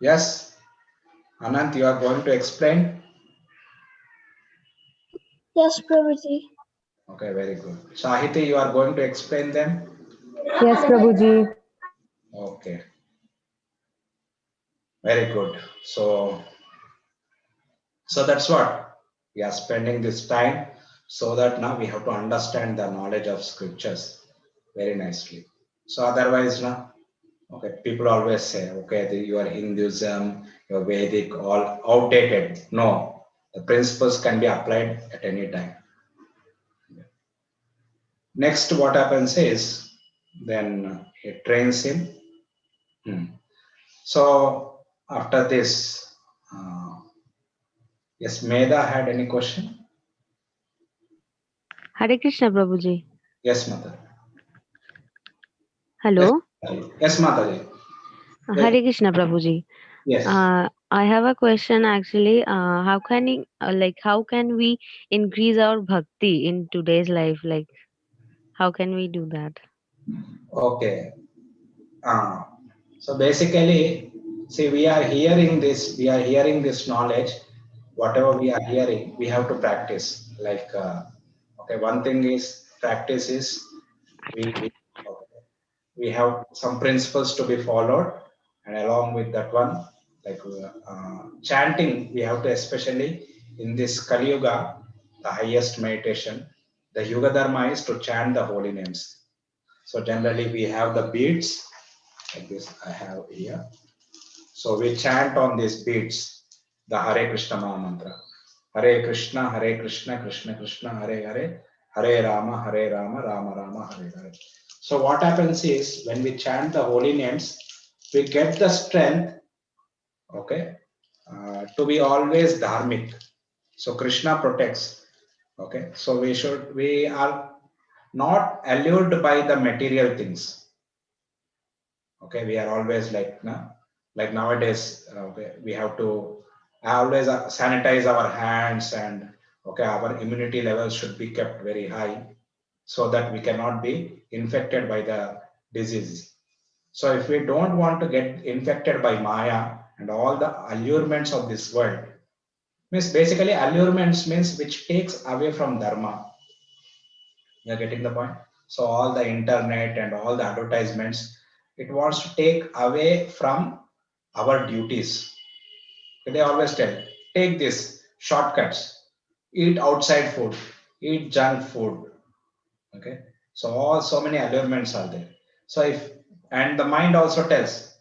[SPEAKER 1] Yes, Anant, you are going to explain?
[SPEAKER 3] Yes, Prabhuji.
[SPEAKER 1] Okay, very good. Sahiti, you are going to explain them?
[SPEAKER 4] Yes, Prabhuji.
[SPEAKER 1] Okay, very good. So that's what we are spending this time, so that now we have to understand the knowledge of scriptures very nicely. So otherwise, now, okay, people always say, okay, your Hinduism, your Vedic, all outdated. No, the principles can be applied at any time. Next, what happens is, then it trains him. So after this, yes, Meda had any question?
[SPEAKER 4] Hare Krishna, Prabhuji.
[SPEAKER 1] Yes, Mother.
[SPEAKER 4] Hello.
[SPEAKER 1] Yes, Mataji.
[SPEAKER 4] Hare Krishna, Prabhuji.
[SPEAKER 1] Yes.
[SPEAKER 4] I have a question actually. How can we increase our bhakti in today's life? Like, how can we do that?
[SPEAKER 1] Okay. So basically, see, we are hearing this knowledge. Whatever we are hearing, we have to practice. Like, okay, one thing is practice is we we have some principles to be followed, and along with that one, like chanting, we have to, especially in this Kali Yuga, the highest meditation, the Yuga Dharma is to chant the holy names. So generally we have the beads like this I have here. So we chant on these beads the Hare Krishna Maha Mantra. Hare Krishna, Krishna Krishna, Hare Hare, Hare Rama, Rama Rama, Hare Hare. So what happens is, when we chant the holy names, we get the strength, okay, to be always dharmic. So Krishna protects. Okay, so we are not allured by the material things. Okay, we are always like nowadays, okay, we have to always sanitize our hands, and okay, our immunity levels should be kept very high, so that we cannot be infected by the disease. So if we don't want to get infected by Maya and all the allurements of this world, means basically allurements means which takes away from dharma. You're getting the point? So all the internet and all the advertisements, it wants to take away from our duties. They always tell, take this shortcuts, eat outside food, eat junk food. Okay, so so many allurements are there. So if, and the mind also tells,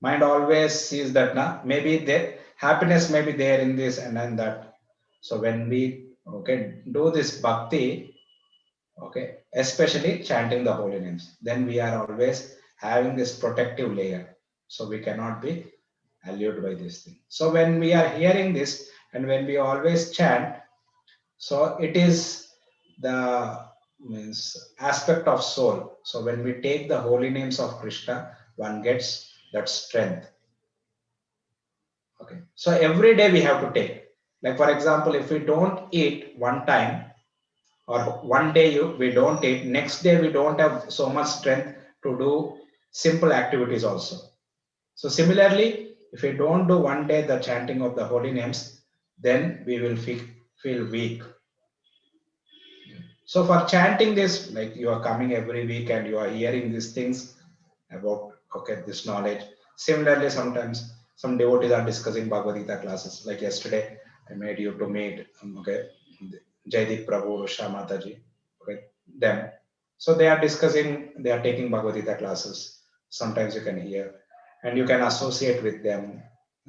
[SPEAKER 1] mind always sees that maybe the happiness may be there in this and then that. So when we do this bhakti, especially chanting the holy names, then we are always having this protective layer, so we cannot be allured by this thing. So when we are hearing this and when we always chant, so it is the means aspect of soul. So when we take the holy names of Krishna, one gets that strength. Okay, so every day we have to take, like for example, if we don't eat one time, or one day we don't eat, next day we don't have so much strength to do simple activities also. So similarly, if we don't do one day the chanting of the holy names, then we will feel weak. So for chanting this, like you are coming every week and you are hearing these things about this knowledge. Similarly, sometimes some devotees are discussing Bhagavad Gita classes. Like yesterday, I made you to meet Jaideep Prabhu, Usha Mataji, them. So they are discussing, they are taking Bhagavad Gita classes. Sometimes you can hear and you can associate with them.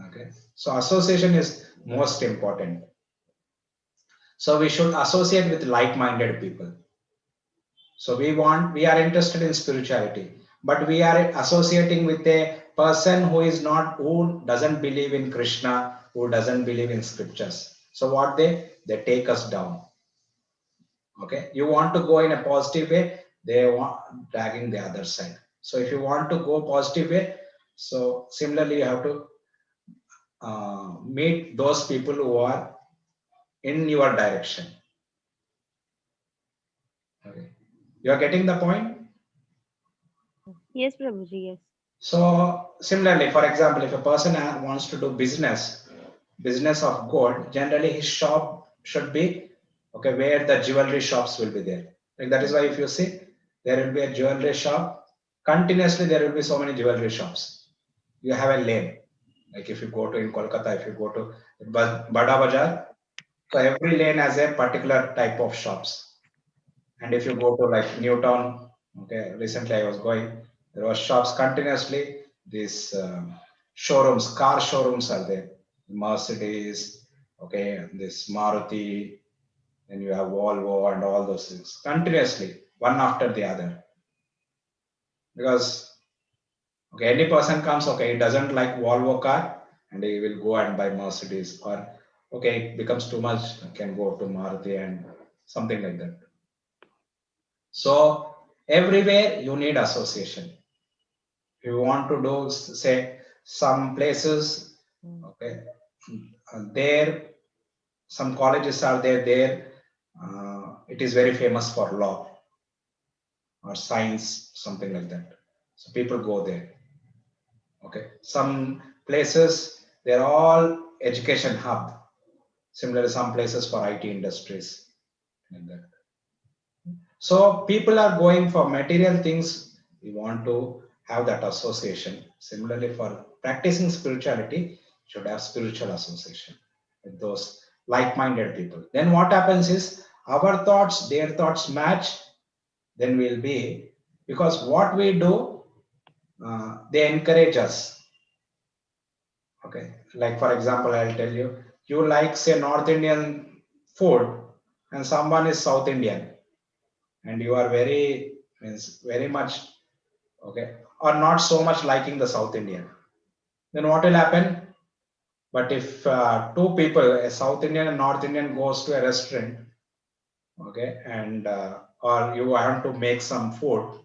[SPEAKER 1] Okay, so association is most important. So we should associate with like-minded people. So we are interested in spirituality, but we are associating with a person who doesn't believe in Krishna, who doesn't believe in scriptures. So what they take us down. Okay, you want to go in a positive way, they want dragging the other side. So if you want to go positive way, so similarly you have to meet those people who are in your direction. Okay, you are getting the point.
[SPEAKER 4] Yes, Prabhuji, yes.
[SPEAKER 1] So similarly, for example, if a person wants to do business of gold, generally his shop should be where the jewelry shops will be there. Like that is why if you see, there will be a jewelry shop. Continuously, there will be so many jewelry shops. You have a lane. Like if you go to in Kolkata, if you go to Bada Bazaar, so every lane has a particular type of shops. And if you go to like Newtown, recently I was going, there was shops continuously. These showrooms, car showrooms are there. Mercedes, this Maruti, then you have Volvo and all those things continuously, one after the other. Because any person comes, he doesn't like Volvo car, and he will go and buy Mercedes, or it becomes too much, can go to Maruti and something like that. So everywhere you need association. If you want to do, say, some places, there, some colleges are there. It is very famous for law or science, something like that. So people go there. Some places, they're all education hub. Similarly, some places for IT industries, like that. So people are going for material things. We want to have that association. Similarly, for practicing spirituality, should have spiritual association with those like-minded people. Then what happens is our thoughts, their thoughts match. Then we'll be, because what we do, they encourage us. Like for example, I'll tell you, you like say North Indian food, and someone is South Indian, and you are very much or not so much liking the South Indian, then what will happen? But if two people, a South Indian and North Indian, goes to a restaurant, and or you want to make some food,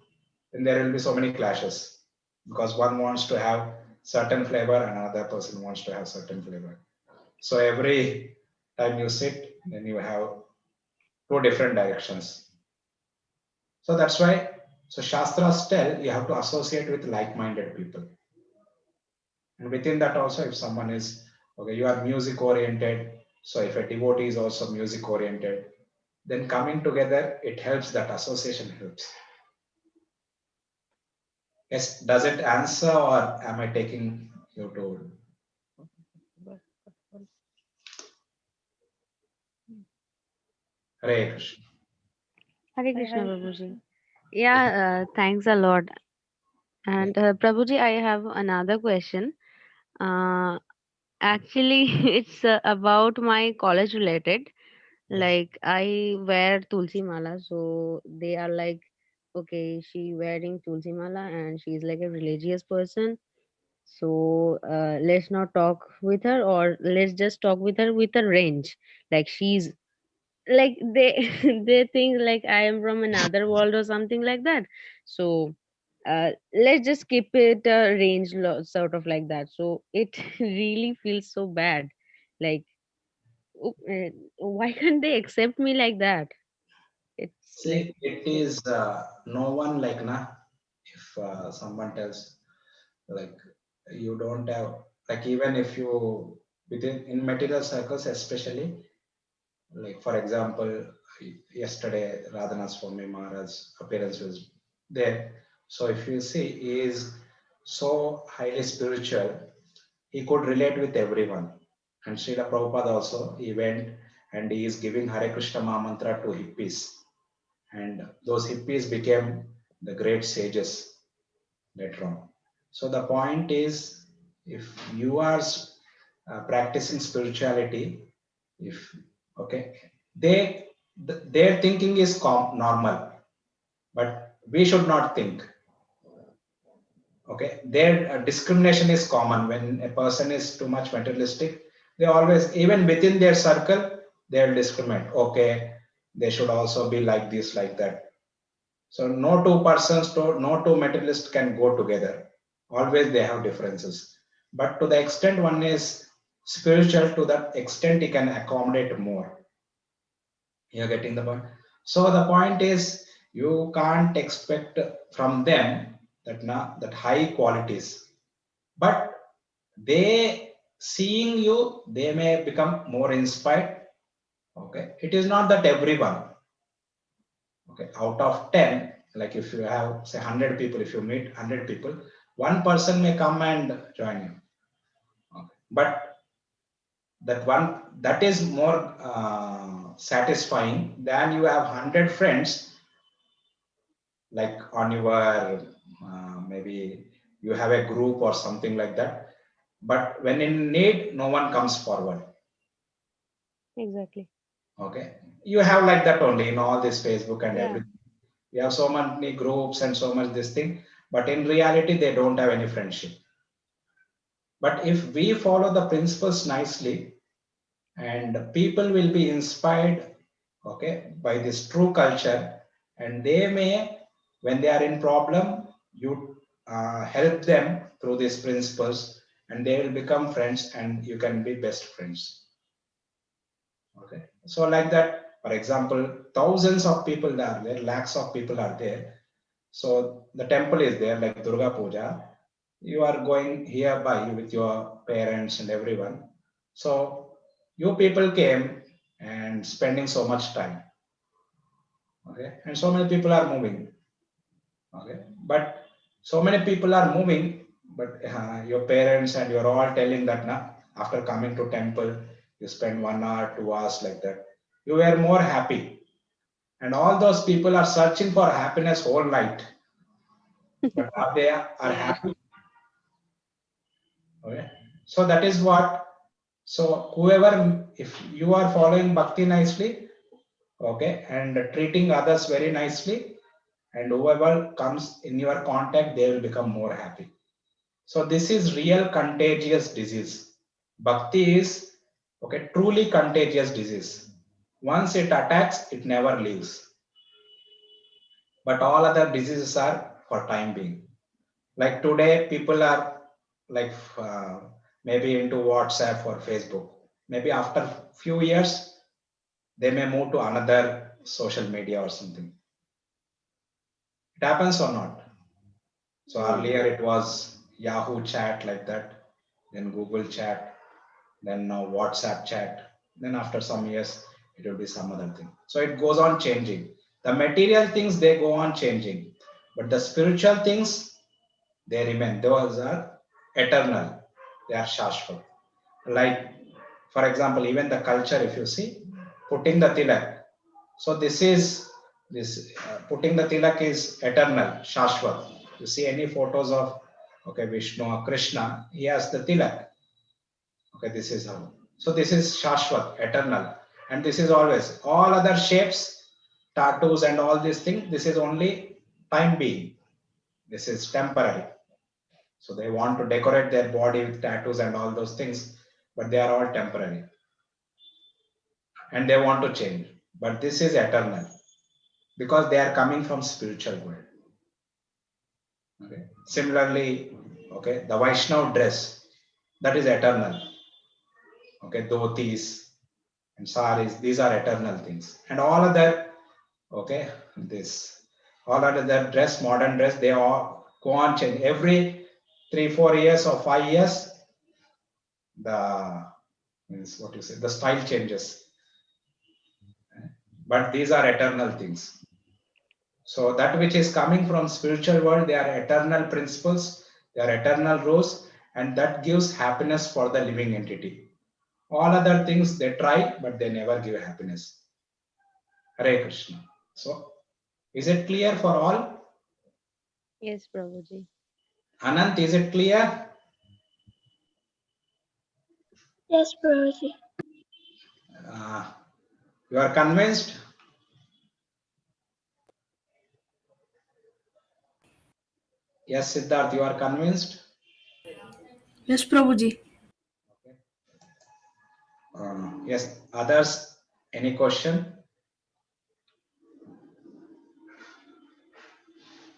[SPEAKER 1] then there will be so many clashes, because one wants to have certain flavor and another person wants to have certain flavor. So every time you sit, then you have two different directions. So that's why, so Shastras tell you have to associate with like-minded people. And within that also, if someone is, you are music oriented, so if a devotee is also music oriented, then coming together, it helps, that association helps. Yes, does it answer or am I taking you to Hare Krishna?
[SPEAKER 4] Hare Krishna, Prabhuji. Yeah, thanks a lot.
[SPEAKER 1] Yeah.
[SPEAKER 4] And Prabhuji, I have another question. Uh, Actually, it's about my college related.
[SPEAKER 1] Yes.
[SPEAKER 4] Like I wear tulsi mala, so they are like, okay, she wearing tulsi mala and she's like a religious person. So let's not talk with her, or let's just talk with her with a range. Like she's like they they think like I am from another world or something like that. So let's just keep it range sort of like that. So it really feels so bad. Like why can't they accept me like that? It's like
[SPEAKER 1] See, it
[SPEAKER 4] so.
[SPEAKER 1] is no one like na. If someone tells like you don't have like even if you within in material circles especially like for example yesterday Radhanath Swami Maharaj's appearance was there. So if you see he is so highly spiritual, he could relate with everyone. And Srila Prabhupada also he went and he is giving Hare Krishna Mahamantra to hippies, and those hippies became the great sages later on. So the point is, if you are practicing spirituality, if okay, they their thinking is normal, but we should not think. Okay, their discrimination is common when a person is too much materialistic. They always, even within their circle, they'll discriminate. Okay, they should also be like this, like that. So no two persons, no two materialists can go together. Always they have differences. But to the extent one is spiritual, to that extent he can accommodate more. You're getting the point. So the point is you can't expect from them that high qualities. But they seeing you, they may become more inspired. Okay. It is not that everyone. Okay, out of 10, like if you have say 100 people, if you meet 100 people, one person may come and join you. Okay. But that one, that is more satisfying than you have 100 friends, like on your maybe you have a group or something like that. But when in need, no one comes forward.
[SPEAKER 4] Exactly.
[SPEAKER 1] Okay, you have like that only in all this Facebook and
[SPEAKER 4] Yeah.
[SPEAKER 1] everything. We have so many groups and so much this thing, but in reality, they don't have any friendship. But if we follow the principles nicely, and people will be inspired, okay, by this true culture, and they may, when they are in problem, you help them through these principles, and they will become friends, and you can be best friends. Okay, so like that, for example, thousands of people are there, lakhs of people are there. So the temple is there, like Durga Puja. You are going hereby with your parents and everyone. So you people came and spending so much time. Okay, and so many people are moving. Okay, but so many people are moving, but your parents and you're all telling that now after coming to temple, you spend 1 hour, 2 hours like that. You were more happy, and all those people are searching for happiness whole night, but are they are
[SPEAKER 4] Yeah.
[SPEAKER 1] happy? Okay, so that is what. So whoever, if you are following bhakti nicely, okay, and treating others very nicely, and whoever comes in your contact, they will become more happy. So this is real contagious disease. Bhakti is okay, truly contagious disease. Once it attacks, it never leaves. But all other diseases are for time being. Like today, people are like maybe into WhatsApp or Facebook. Maybe after few years, they may move to another social media or something. It happens or not? So
[SPEAKER 4] Mm.
[SPEAKER 1] earlier it was Yahoo chat like that, then Google chat, then now WhatsApp chat. Then after some years, it will be some other thing. So it goes on changing. The material things they go on changing, but the spiritual things, they remain. Those are eternal. They are shashvat. Like, for example, even the culture, if you see, putting the tilak. So this putting the tilak is eternal, shashvat. You see any photos of Vishnu or Krishna, he has the tilak. Okay, this is how. So this is shashvat, eternal, and this is always. All other shapes, tattoos, and all these things. This is only time being. This is temporary. So they want to decorate their body with tattoos and all those things, but they are all temporary, and they want to change. But this is eternal because they are coming from spiritual world. Okay. Similarly, okay, the Vaishnav dress, that is eternal. Okay, dhotis and saris, these are eternal things. And all other, okay, all other dress, modern dress, they all go on change. Every 3-4 years or 5 years, the style changes. But these are eternal things. So that which is coming from spiritual world, they are eternal principles, they are eternal rules, and that gives happiness for the living entity. All other things they try, but they never give happiness. Hare Krishna. So, is it clear for all?
[SPEAKER 4] Yes, Prabhuji.
[SPEAKER 1] Anant, is it clear?
[SPEAKER 2] Yes, Prabhuji.
[SPEAKER 1] You are convinced? Yes, Siddharth, you are convinced?
[SPEAKER 2] Yes, Prabhuji.
[SPEAKER 1] Okay. Yes, others, any question?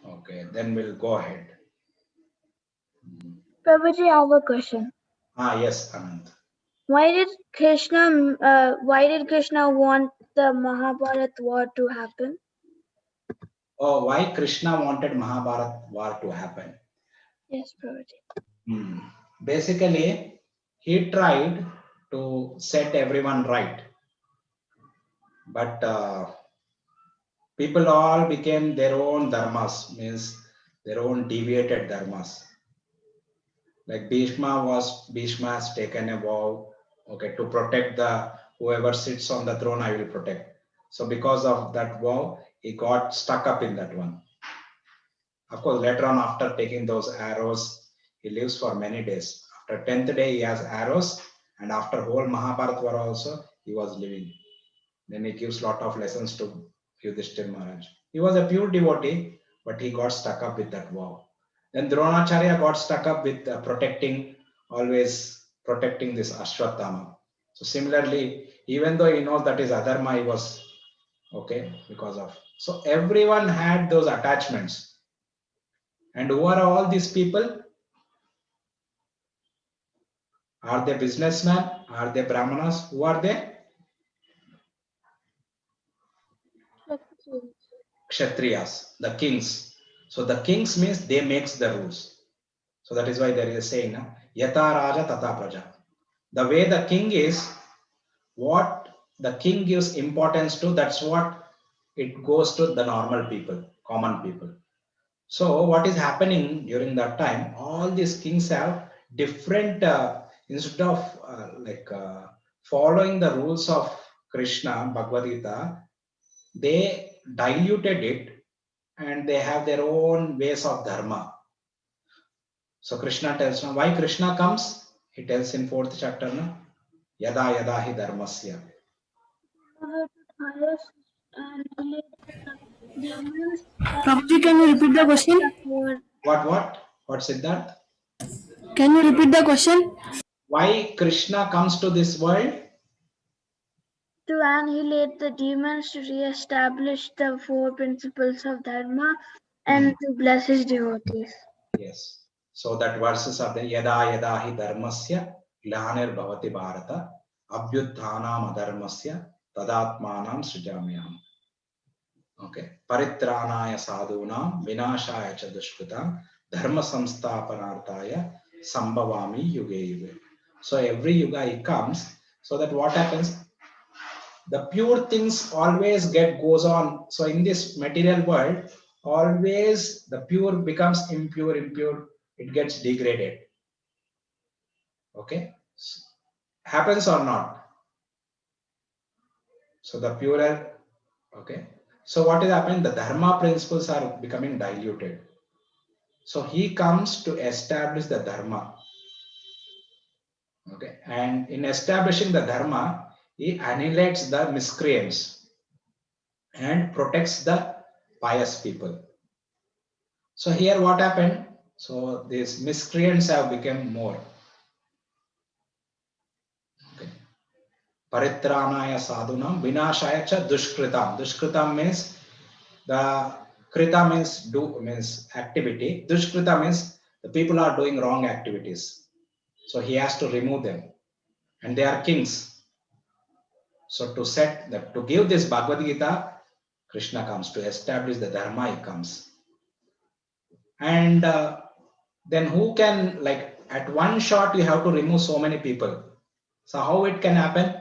[SPEAKER 1] Okay, then we'll go ahead.
[SPEAKER 2] Prabhuji, I have a question.
[SPEAKER 1] Yes, Anant.
[SPEAKER 2] Why did Krishna want the Mahabharat war to happen?
[SPEAKER 1] Oh, why Krishna wanted Mahabharat war to happen?
[SPEAKER 2] Yes, Prabhuji.
[SPEAKER 1] Basically, he tried to set everyone right, but people all became their own dharmas, means their own deviated dharmas. Like Bhishma has taken a vow, okay, to protect the whoever sits on the throne, I will protect. So because of that vow, he got stuck up in that one. Of course, later on, after taking those arrows, he lives for many days. After 10th day, he has arrows, and after whole Mahabharat war also, he was living. Then he gives lot of lessons to Yudhishthira Maharaj. He was a pure devotee, but he got stuck up with that vow. Then Dronacharya got stuck up with always protecting this Ashwatthama. So similarly, even though he knows that is adharma, he was okay because of. So everyone had those attachments. And who are all these people? Are they businessmen? Are they brahmanas? Who are they? Kshatriyas, the kings. So the kings means they makes the rules. So that is why there is a saying, Yata Raja Tata Praja. The way the king is, what the king gives importance to, that's what it goes to the normal people, common people. So what is happening during that time, all these kings have different, instead of following the rules of Krishna, Bhagavad Gita, they diluted it and they have their own ways of dharma. So Krishna tells, why Krishna comes? He tells in 4th chapter, Yada Yada Hi Dharmasya.
[SPEAKER 2] Prabhuji, can you repeat the question?
[SPEAKER 1] What's it that?
[SPEAKER 2] Can you repeat the question?
[SPEAKER 1] Why Krishna comes to this world?
[SPEAKER 2] To annihilate the demons, to re-establish the 4 principles of dharma, and to bless his devotees.
[SPEAKER 1] Yes. So that verses are the Yada Yada Hi Dharmasya Glanir Bhavati Bharata Abhyutthanam Adharmasya Tadatmanam Srijamyam. Okay. Paritranaya sadhunam vinashaya cha dushkritam dharma samsthapanarthaya sambhavami yuge yuge. So every yuga he comes, so that what happens? The pure things always goes on. So in this material world, always the pure becomes impure, impure, it gets degraded. Okay, happens or not? So the purer, okay. So what is happening? The dharma principles are becoming diluted. So he comes to establish the dharma. Okay, and in establishing the dharma, he annihilates the miscreants and protects the pious people. So here what happened? So these miscreants have become more. Okay. Paritranaya sadhunam vinashaya cha dushkritam. Dushkritam means the krita means do means activity. Dushkrita means the people are doing wrong activities. So he has to remove them. And they are kings. So to set the, to give this Bhagavad Gita, Krishna comes to establish the dharma. He comes, and then who can, like, at one shot you have to remove so many people. So how it can happen?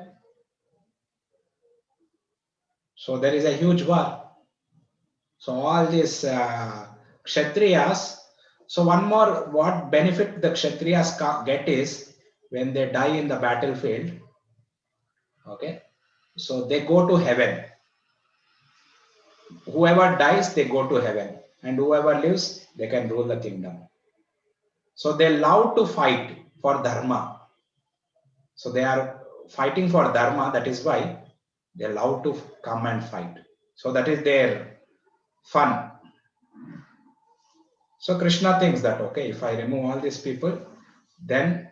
[SPEAKER 1] So there is a huge war. So all these kshatriyas. So one more, what benefit the kshatriyas get is when they die in the battlefield. Okay, so they go to heaven. Whoever dies, they go to heaven, and whoever lives, they can rule the kingdom. So they love to fight for dharma. So they are fighting for dharma. That is why they love to come and fight. So that is their fun. So Krishna thinks that, okay, if I remove all these people, then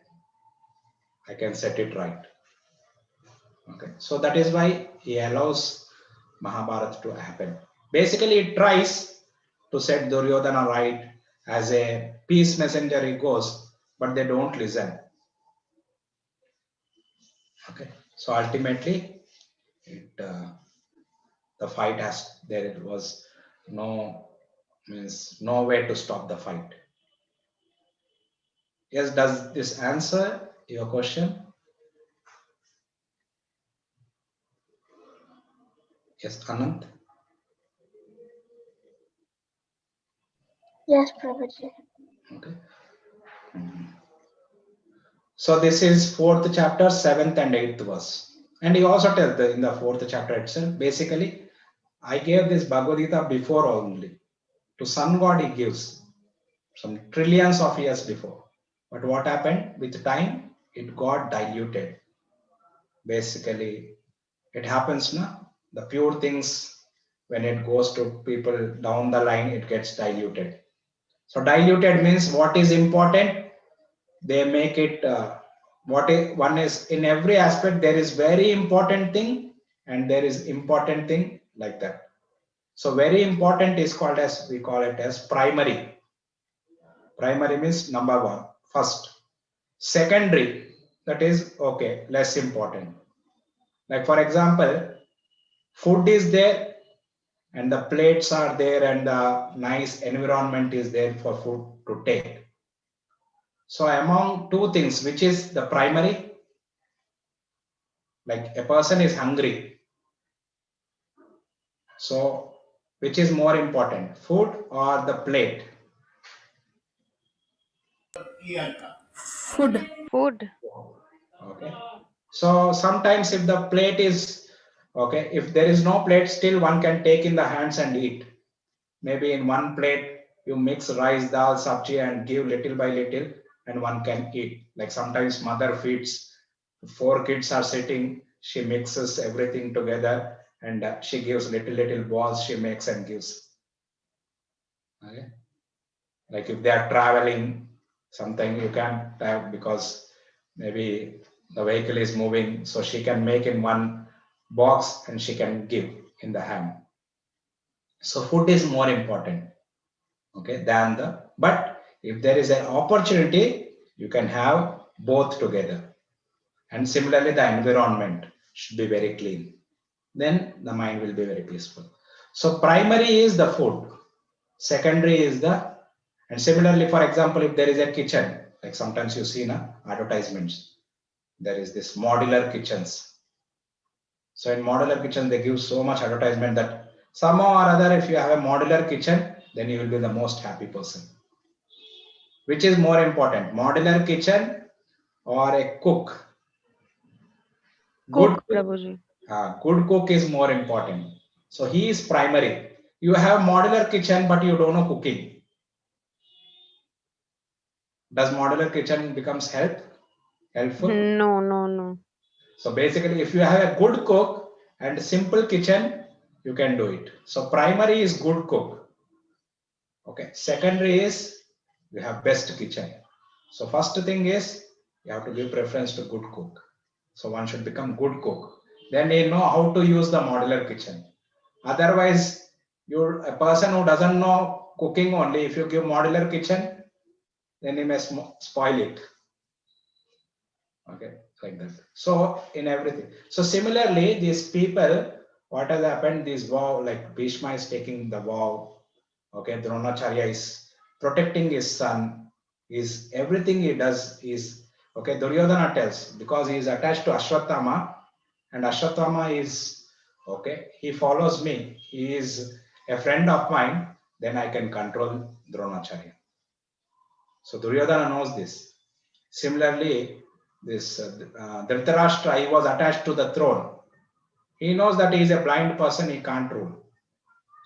[SPEAKER 1] I can set it right. Okay, so that is why he allows Mahabharat to happen. Basically, it tries to set Duryodhana right. As a peace messenger he goes, but they don't listen. Okay, so ultimately it the fight has, there was no, means no way to stop the fight. Yes, does this answer your question? Yes, Anant.
[SPEAKER 2] Yes, Prabhuji.
[SPEAKER 1] Okay. So this is 4th chapter, 7th and 8th verse. And he also tells in the 4th chapter itself, basically, I gave this Bhagavad Gita before only. To sun god he gives some trillions of years before. But what happened? With time, it got diluted. Basically, it happens now. The pure things, when it goes to people down the line, it gets diluted. So diluted means what is important, they make it one is, in every aspect there is very important thing and there is important thing, like that. So very important is called as, we call it as primary. Primary means number one, first. Secondary, that is okay, less important. Like for example, food is there and the plates are there and the nice environment is there for food to take. So among two things, which is the primary? Like a person is hungry. So which is more important, food or the plate?
[SPEAKER 3] Food.
[SPEAKER 4] Food.
[SPEAKER 1] Okay. So sometimes if the plate is, okay, if there is no plate, still one can take in the hands and eat. Maybe in one plate you mix rice, dal, sabji and give little by little and one can eat. Like sometimes mother feeds, 4 kids are sitting, she mixes everything together and she gives little balls, she makes and gives. Okay. Like if they are traveling, something you can't have because maybe the vehicle is moving, so she can make in one box and she can give in the hand. So food is more important, okay, than the, but if there is an opportunity, you can have both together. And similarly, the environment should be very clean. Then the mind will be very peaceful. So primary is the food, secondary is the, and similarly, for example, if there is a kitchen, like sometimes you see na advertisements, there is this modular kitchens. So in modular kitchen, they give so much advertisement that somehow or other, if you have a modular kitchen, then you will be the most happy person. Which is more important, modular kitchen or a cook?
[SPEAKER 4] Cook, Prabhuji.
[SPEAKER 1] Good cook is more important. So he is primary. You have modular kitchen, but you don't know cooking. Does modular kitchen becomes helpful?
[SPEAKER 4] No.
[SPEAKER 1] So basically, if you have a good cook and simple kitchen, you can do it. So primary is good cook. Okay. Secondary is we have best kitchen. So first thing is you have to give preference to good cook. So one should become good cook. Then they know how to use the modular kitchen. Otherwise, you're a person who doesn't know cooking only. If you give modular kitchen, then he may spoil it. Okay, like that. So in everything. So similarly, these people, what has happened? This vow, like Bhishma is taking the vow. Okay, Dronacharya is protecting his son. Is everything he does is okay. Duryodhana tells because he is attached to Ashwatthama, and Ashwatthama is okay. He follows me. He is a friend of mine. Then I can control Dronacharya. So Duryodhana knows this. Similarly, this Dhritarashtra, he was attached to the throne. He knows that he is a blind person, he can't rule.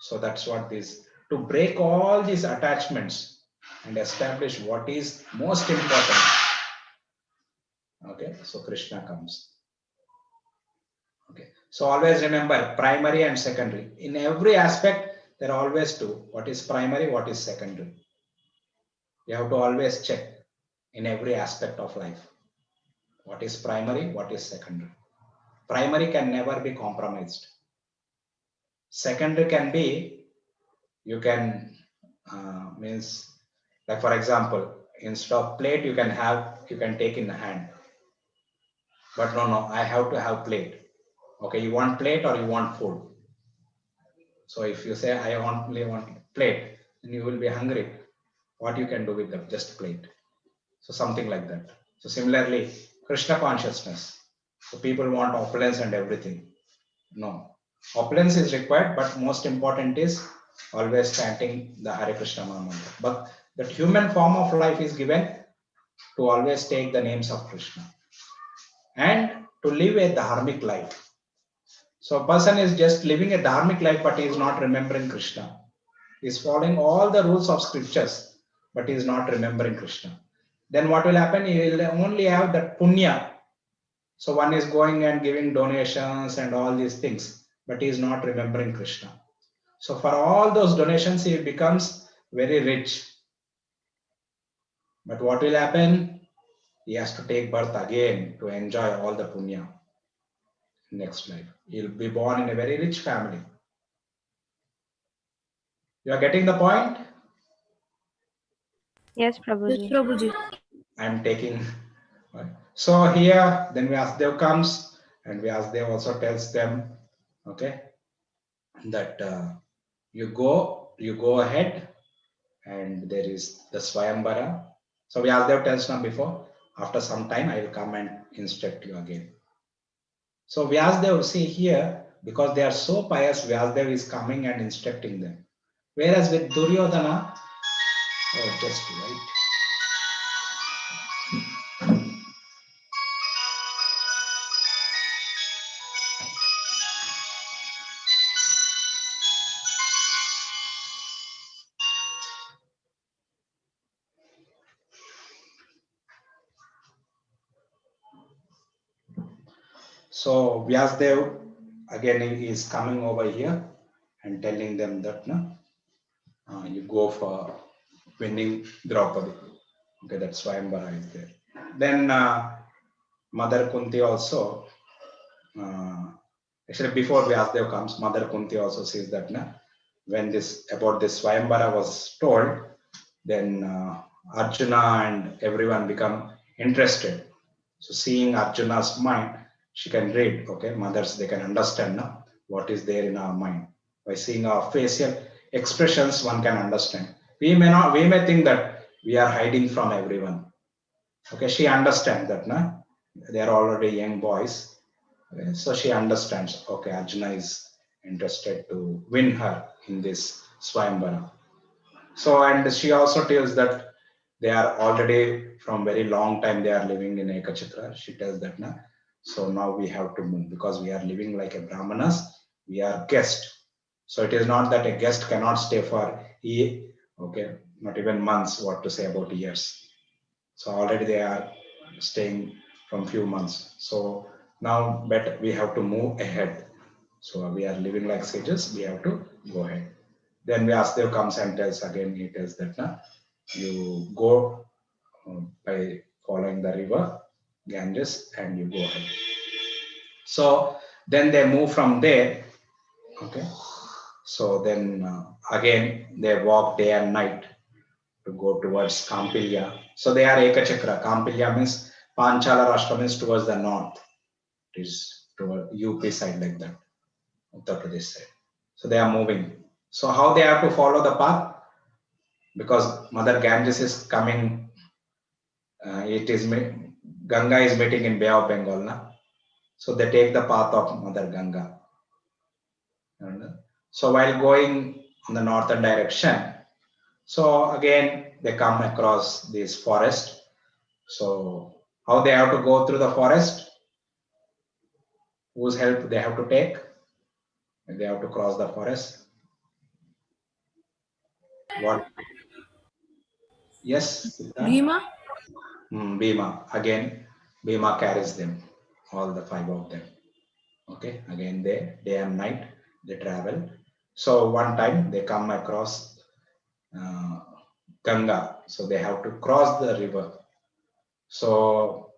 [SPEAKER 1] So that's what this, to break all these attachments and establish what is most important. Okay, so Krishna comes. Okay, so always remember primary and secondary. In every aspect, there are always two. What is primary, what is secondary? You have to always check in every aspect of life. What is primary, what is secondary? Primary can never be compromised. Secondary can be, you can, means, like for example, instead of plate, you can take in the hand. But no, I have to have plate. Okay, you want plate or you want food? So if you say, I only want plate, then you will be hungry. What you can do with them? Just plate. So something like that. So similarly, Krishna consciousness. So people want opulence and everything. No, opulence is required, but most important is always chanting the Hare Krishna mantra. But that human form of life is given to always take the names of Krishna and to live a dharmic life. So a person is just living a dharmic life, but he is not remembering Krishna. He is following all the rules of scriptures, but he is not remembering Krishna. Then what will happen? He will only have that punya. So one is going and giving donations and all these things, but he is not remembering Krishna. So for all those donations, he becomes very rich. But what will happen? He has to take birth again to enjoy all the punya. Next life, he'll be born in a very rich family. You are getting the point?
[SPEAKER 4] Yes,
[SPEAKER 3] Yes,
[SPEAKER 4] Prabhuji.
[SPEAKER 3] Prabhuji.
[SPEAKER 1] I am taking. So here, then Vyasdev comes, and Vyasdev also tells them, okay, that you go ahead, and there is the Swayambara. So Vyasdev tells now before, after some time, I will come and instruct you again. So Vyasdev, see here, because they are so pious, Vyasdev is coming and instructing them. Whereas with Duryodhana, oh, just wait. So Vyasdev again is coming over here and telling them that you go for winning Draupadi. Okay, that's Swayambara is there. Then Mother Kunti also, actually before Vyasdev comes, Mother Kunti also says that when this about this Swayambara was told, then Arjuna and everyone become interested. So seeing Arjuna's mind, she can read, okay, mothers, they can understand what is there in our mind. By seeing our facial expressions, one can understand. We may think that we are hiding from everyone. Okay, she understands that they are already young boys. Okay, so she understands, okay, Arjuna is interested to win her in this Swayambara. So, and she also tells that They are already from very long time they are living in Ekachakra. She tells that na. So now we have to move because we are living like a Brahmanas. We are guest. So it is not that a guest cannot stay for okay, not even months. What to say about years? So already they are staying from few months. So now better we have to move ahead. So we are living like sages. We have to go ahead. Then Vyasdev comes and tells again. He tells that na, you go by following the river Ganges and you go ahead. So then they move from there. Okay. So then again they walk day and night to go towards Kampilya. So they are Ekachakra. Kampilya means Panchala Rashtra means towards the north. It is toward UP side like that, Uttar Pradesh side. So they are moving. So how they have to follow the path? Because Mother Ganges is coming. Ganga is meeting in Bay of Bengal, na? So they take the path of Mother Ganga. So while going in the northern direction, so again they come across this forest. So how they have to go through the forest? Whose help they have to take? They have to cross the forest. What? Yes, Siddharth?
[SPEAKER 3] Bhima?
[SPEAKER 1] Bhima. Again, Bhima carries them, all the five of them. Okay, again they day and night they travel. So one time they come across uh, Ganga, so they have to cross the river. So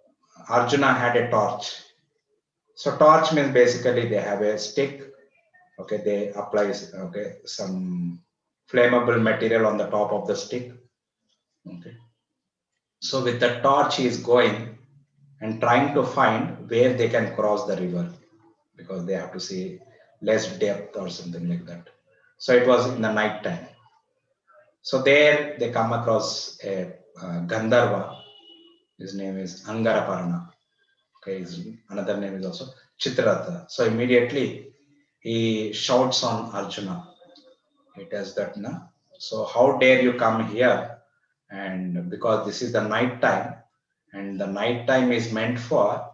[SPEAKER 1] Arjuna had a torch. So torch means basically they have a stick. Okay, they apply some flammable material on the top of the stick. Okay, so with the torch he is going and trying to find where they can cross the river because they have to see less depth or something like that. So it was in the night time. So there they come across a Gandharva. His name is Angaraparana. Okay, his another name is also Chaitraratha. So immediately he shouts on Arjuna. He tells that, na, so how dare you come here? And because this is the night time, and the night time is meant for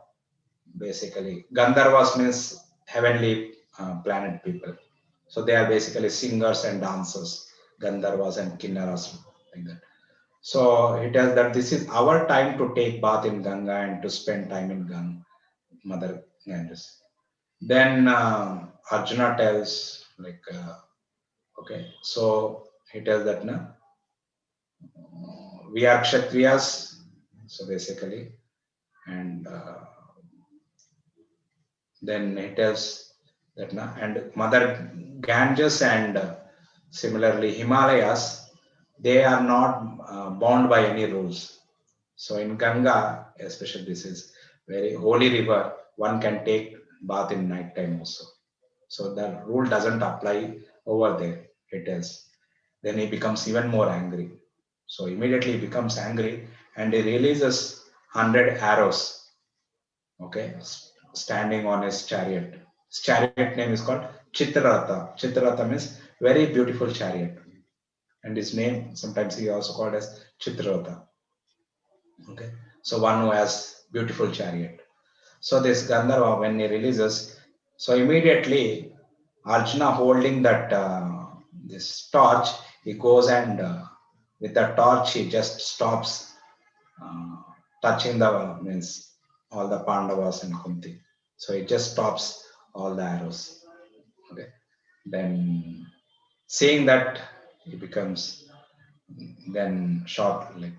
[SPEAKER 1] basically Gandharvas means heavenly planet people. So they are basically singers and dancers, Gandharvas and Kinnaras, like that. So he tells that this is our time to take bath in Ganga and to spend time in Ganga, Mother Ganges. Then Arjuna tells, like, okay, so he tells that na, we are Kshatriyas, so basically, and then he tells that na, and Mother Ganges and similarly Himalayas, they are not bound by any rules. So in Ganga, especially this is very holy river, one can take bath in night time also. So the rule doesn't apply over there, it is. Then he becomes even more angry. So immediately he becomes angry and he releases 100 arrows, okay, standing on his chariot. His chariot name is called Chaitraratha. Chaitraratha means very beautiful chariot. And his name, sometimes he also called as Chaitraratha. Okay, so one who has beautiful chariot. So this Gandharva, when he releases, so immediately Arjuna holding that this torch, he goes and with the torch he just stops uh, touching the means all the Pandavas and Kunti. So he just stops all the arrows. Okay, then seeing that he becomes then shocked, like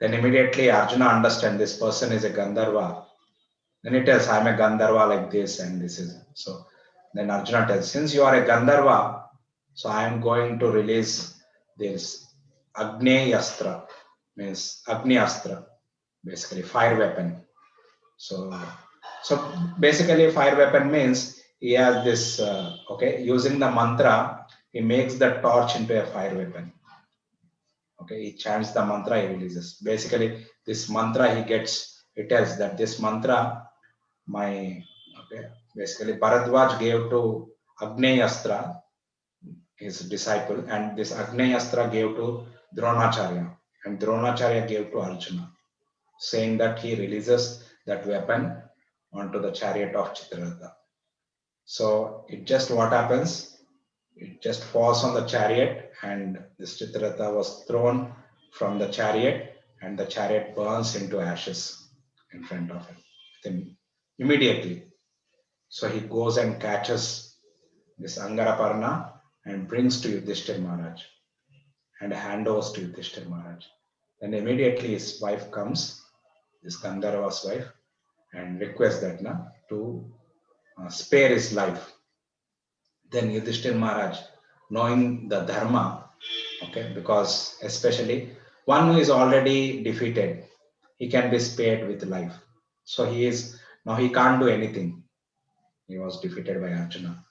[SPEAKER 1] then immediately Arjuna understands this person is a Gandharva. Then he tells, I'm a Gandharva like this and this is. So then Arjuna tells, since you are a Gandharva, so I am going to release this Agneyastra, means Agni Astra, basically fire weapon. So, so basically fire weapon means he has this, okay, using the mantra, he makes the torch into a fire weapon. Okay, he chants the mantra, he releases. Basically, this mantra he gets, he tells that this mantra, my, okay, basically Bharadwaj gave to Agneyastra, his disciple, and this Agneyastra gave to Dronacharya. and Dronacharya gave to Arjuna, saying that he releases that weapon onto the chariot of Chaitraratha. So it just what happens? It just falls on the chariot, and this Chaitraratha was thrown from the chariot, and the chariot burns into ashes in front of him. Then immediately, so he goes and catches this Angaraparana and brings to Yudhishthira Maharaj and handovers to Yudhishthira Maharaj. Then immediately his wife comes, this Gandharva's wife, and requests that to spare his life. Then Yudhishthira Maharaj, knowing the dharma, okay, because especially one who is already defeated, he can be spared with life. So he can't do anything. He was defeated by Arjuna.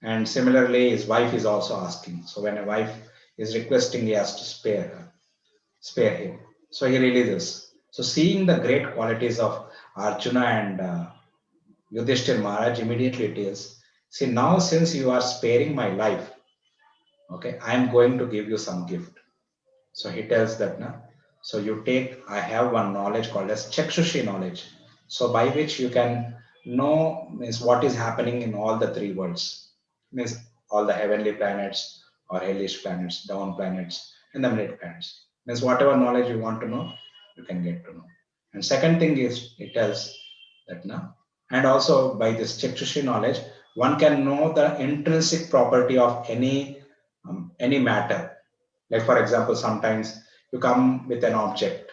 [SPEAKER 1] And similarly, his wife is also asking. So when a wife is requesting, he has to spare him. So he releases. So seeing the great qualities of Arjuna and Yudhishthira Maharaj, immediately it is, see, now since you are sparing my life, okay, I am going to give you some gift. So he tells that, so you take, I have one knowledge called as Chakshushi knowledge. So by which you can know means what is happening in all the three worlds. Means all the heavenly planets or hellish planets, down planets, and the mid planets. Means whatever knowledge you want to know, you can get to know. And second thing is it tells that and also by this Chakshushi knowledge, one can know the intrinsic property of any matter. Like for example, sometimes you come with an object,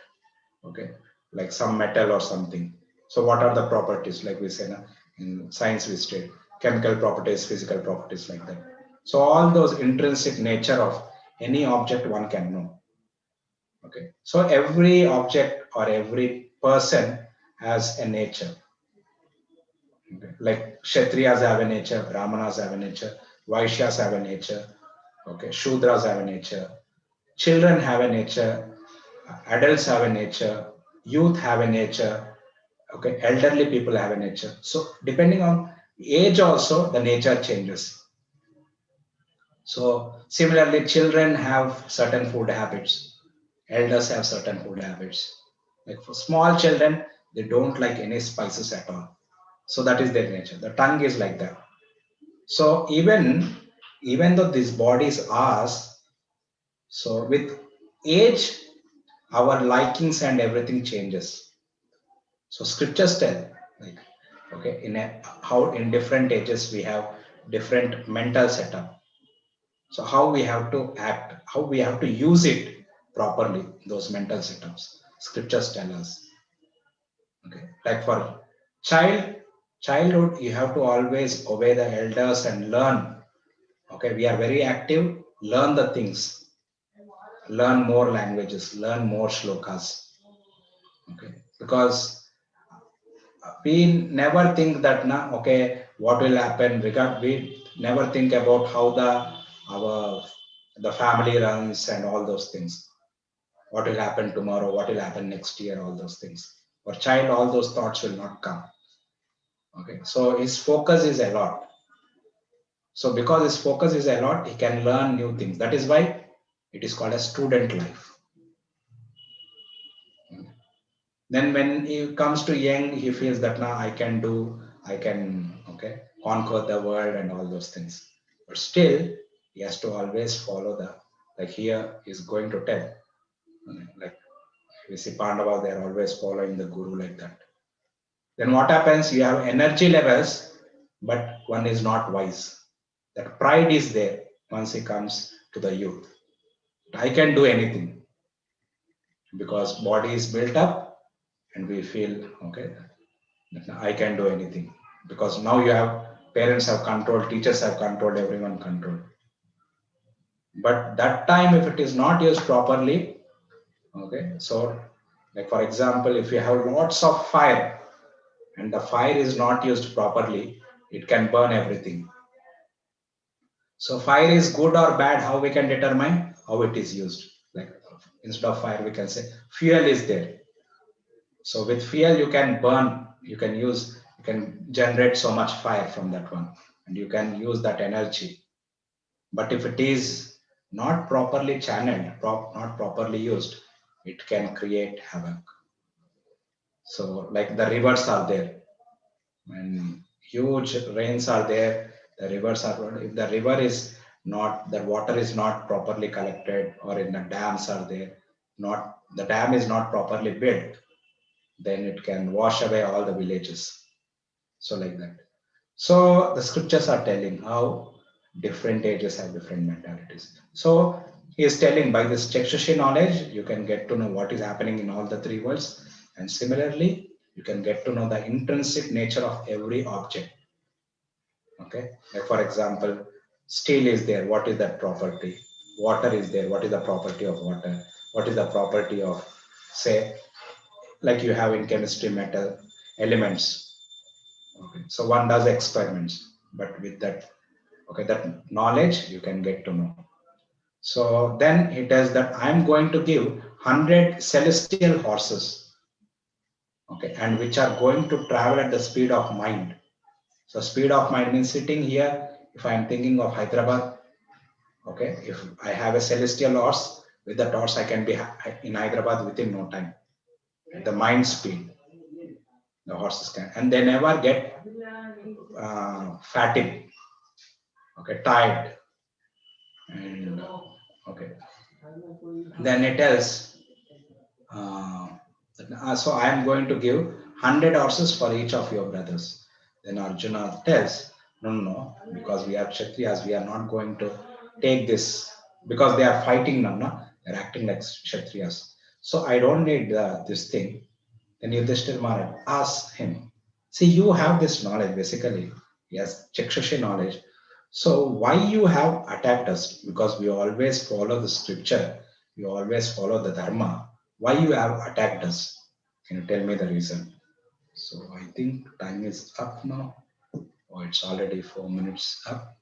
[SPEAKER 1] okay, like some metal or something. So what are the properties? Like we say in science, we state chemical properties, physical properties, like that. So all those intrinsic nature of any object one can know. Okay, so every object or every person has a nature. Okay. Like Kshatriyas have a nature, Brahmanas have a nature, Vaishyas have a nature, okay, Shudras have a nature, children have a nature, adults have a nature, youth have a nature, okay, elderly people have a nature. So depending on age also, the nature changes. So similarly, children have certain food habits, elders have certain food habits. Like for small children, they don't like any spices at all. So that is their nature. The tongue is like that. So even though this body is ours, so with age, our likings and everything changes. So scriptures tell, like, okay, how in different ages we have different mental setup. So how we have to act, how we have to use it properly, those mental setups. Scriptures tell us. Okay, like for childhood, you have to always obey the elders and learn. Okay, we are very active. Learn the things. Learn more languages. Learn more shlokas. Okay, because we never think that okay, what will happen. We never think about how the family runs and all those things. What will happen tomorrow? What will happen next year? All those things. For child, all those thoughts will not come. Okay, so his focus is a lot. So because his focus is a lot, he can learn new things. That is why it is called a student life. Then when he comes to young, he feels that now I can okay, conquer the world and all those things. But still, he has to always follow like here he's going to tell. Like we see Pandavas, they are always following the guru like that. Then what happens? You have energy levels, but one is not wise. That pride is there once he comes to the youth. I can do anything because body is built up and we feel okay, I can do anything because now you have parents have control, teachers have controlled, everyone controlled. But that time, if it is not used properly, okay, so like for example, if you have lots of fire and the fire is not used properly, it can burn everything. So fire is good or bad, how we can determine how it is used. Like instead of fire, we can say fuel is there. So with fuel, you can burn, you can generate so much fire from that one, and you can use that energy. But if it is not properly channeled, not properly used, it can create havoc. So like the rivers are there, when huge rains are there, the rivers are, if the river is not, the water is not properly collected, or in the dams are there, not, the dam is not properly built, then it can wash away all the villages. So like that. So the scriptures are telling how different ages have different mentalities. So he is telling, by this Chakshushi knowledge, you can get to know what is happening in all the three worlds. And similarly, you can get to know the intrinsic nature of every object. Okay. Like for example, steel is there. What is that property? Water is there. What is the property of water? What is the property of, say, like you have in chemistry, metal elements. Okay. So one does experiments, but with that, okay, that knowledge you can get to know. So then he tells that I'm going to give 100 celestial horses, okay, and which are going to travel at the speed of mind. So speed of mind means sitting here. If I'm thinking of Hyderabad, okay, if I have a celestial horse, with that horse I can be in Hyderabad within no time. At the mind speed, the horses can, and they never get fatigued, okay, tired, and okay. Then it tells, so I am going to give 100 horses for each of your brothers. Then Arjuna tells, no, no, no, because we are Kshatriyas, we are not going to take this, because they are fighting now, no? They're acting like Kshatriyas. So I don't need this thing. Then Yudhishthira Maharaj asks him, see, you have this knowledge basically, yes, Chakshushi knowledge. So why you have attacked us? Because we always follow the scripture, we always follow the dharma. Why you have attacked us? Can you tell me the reason? So I think time is up now. Oh, it's already 4 minutes up.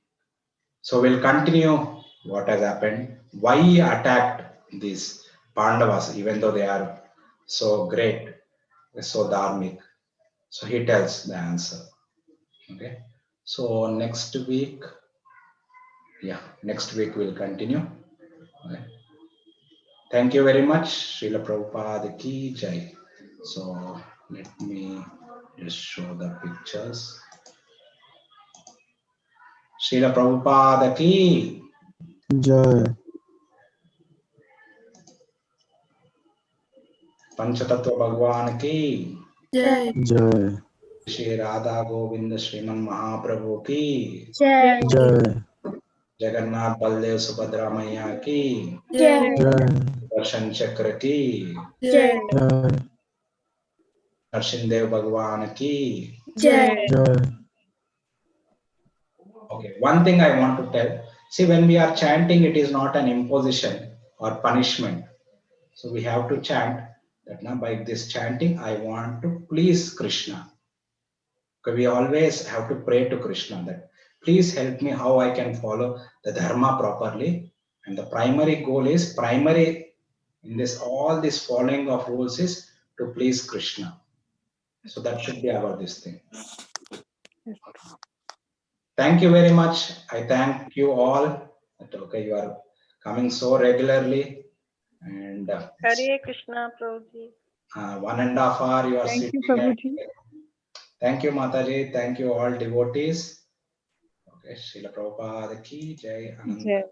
[SPEAKER 1] So we'll continue what has happened. Why he attacked these Pandavas, even though they are so great, so dharmic. So he tells the answer. Okay. So next week, next week we'll continue. Okay. Thank you very much. Srila Prabhupada ki jai. So let me just show the pictures. Srila Prabhupada ki
[SPEAKER 3] Jai.
[SPEAKER 1] Panchatattva Bhagwan ki
[SPEAKER 2] Jai.
[SPEAKER 3] Jai.
[SPEAKER 1] Shri Radha Govinda Sriman Mahaprabhu ki
[SPEAKER 2] Jai.
[SPEAKER 3] Jai.
[SPEAKER 1] Jagannath Baldev Subhadra Maiya ki
[SPEAKER 2] Jai.
[SPEAKER 3] Jai.
[SPEAKER 1] Darshan Chakra ki
[SPEAKER 2] Jai.
[SPEAKER 3] Jai.
[SPEAKER 1] Narshindev Bhagwan ki.
[SPEAKER 2] Jai.
[SPEAKER 3] Jai.
[SPEAKER 1] Okay, one thing I want to tell. See, when we are chanting, it is not an imposition or punishment. So we have to chant that now by this chanting, I want to please Krishna. Okay, we always have to pray to Krishna that please help me how I can follow the dharma properly. And the primary goal is primary in this, all this following of rules is to please Krishna. So that should be our this thing. Thank you very much. I thank you all. That, okay, you are coming so regularly, and
[SPEAKER 5] Hare Krishna, Prabhuji.
[SPEAKER 1] 1.5 hours you are
[SPEAKER 6] Thank you,
[SPEAKER 1] sitting.
[SPEAKER 6] Prabhuji.
[SPEAKER 1] Thank you, Mataji. Thank you all devotees. Okay, Srila Prabhupada ki jai. Ananta.
[SPEAKER 6] Jai.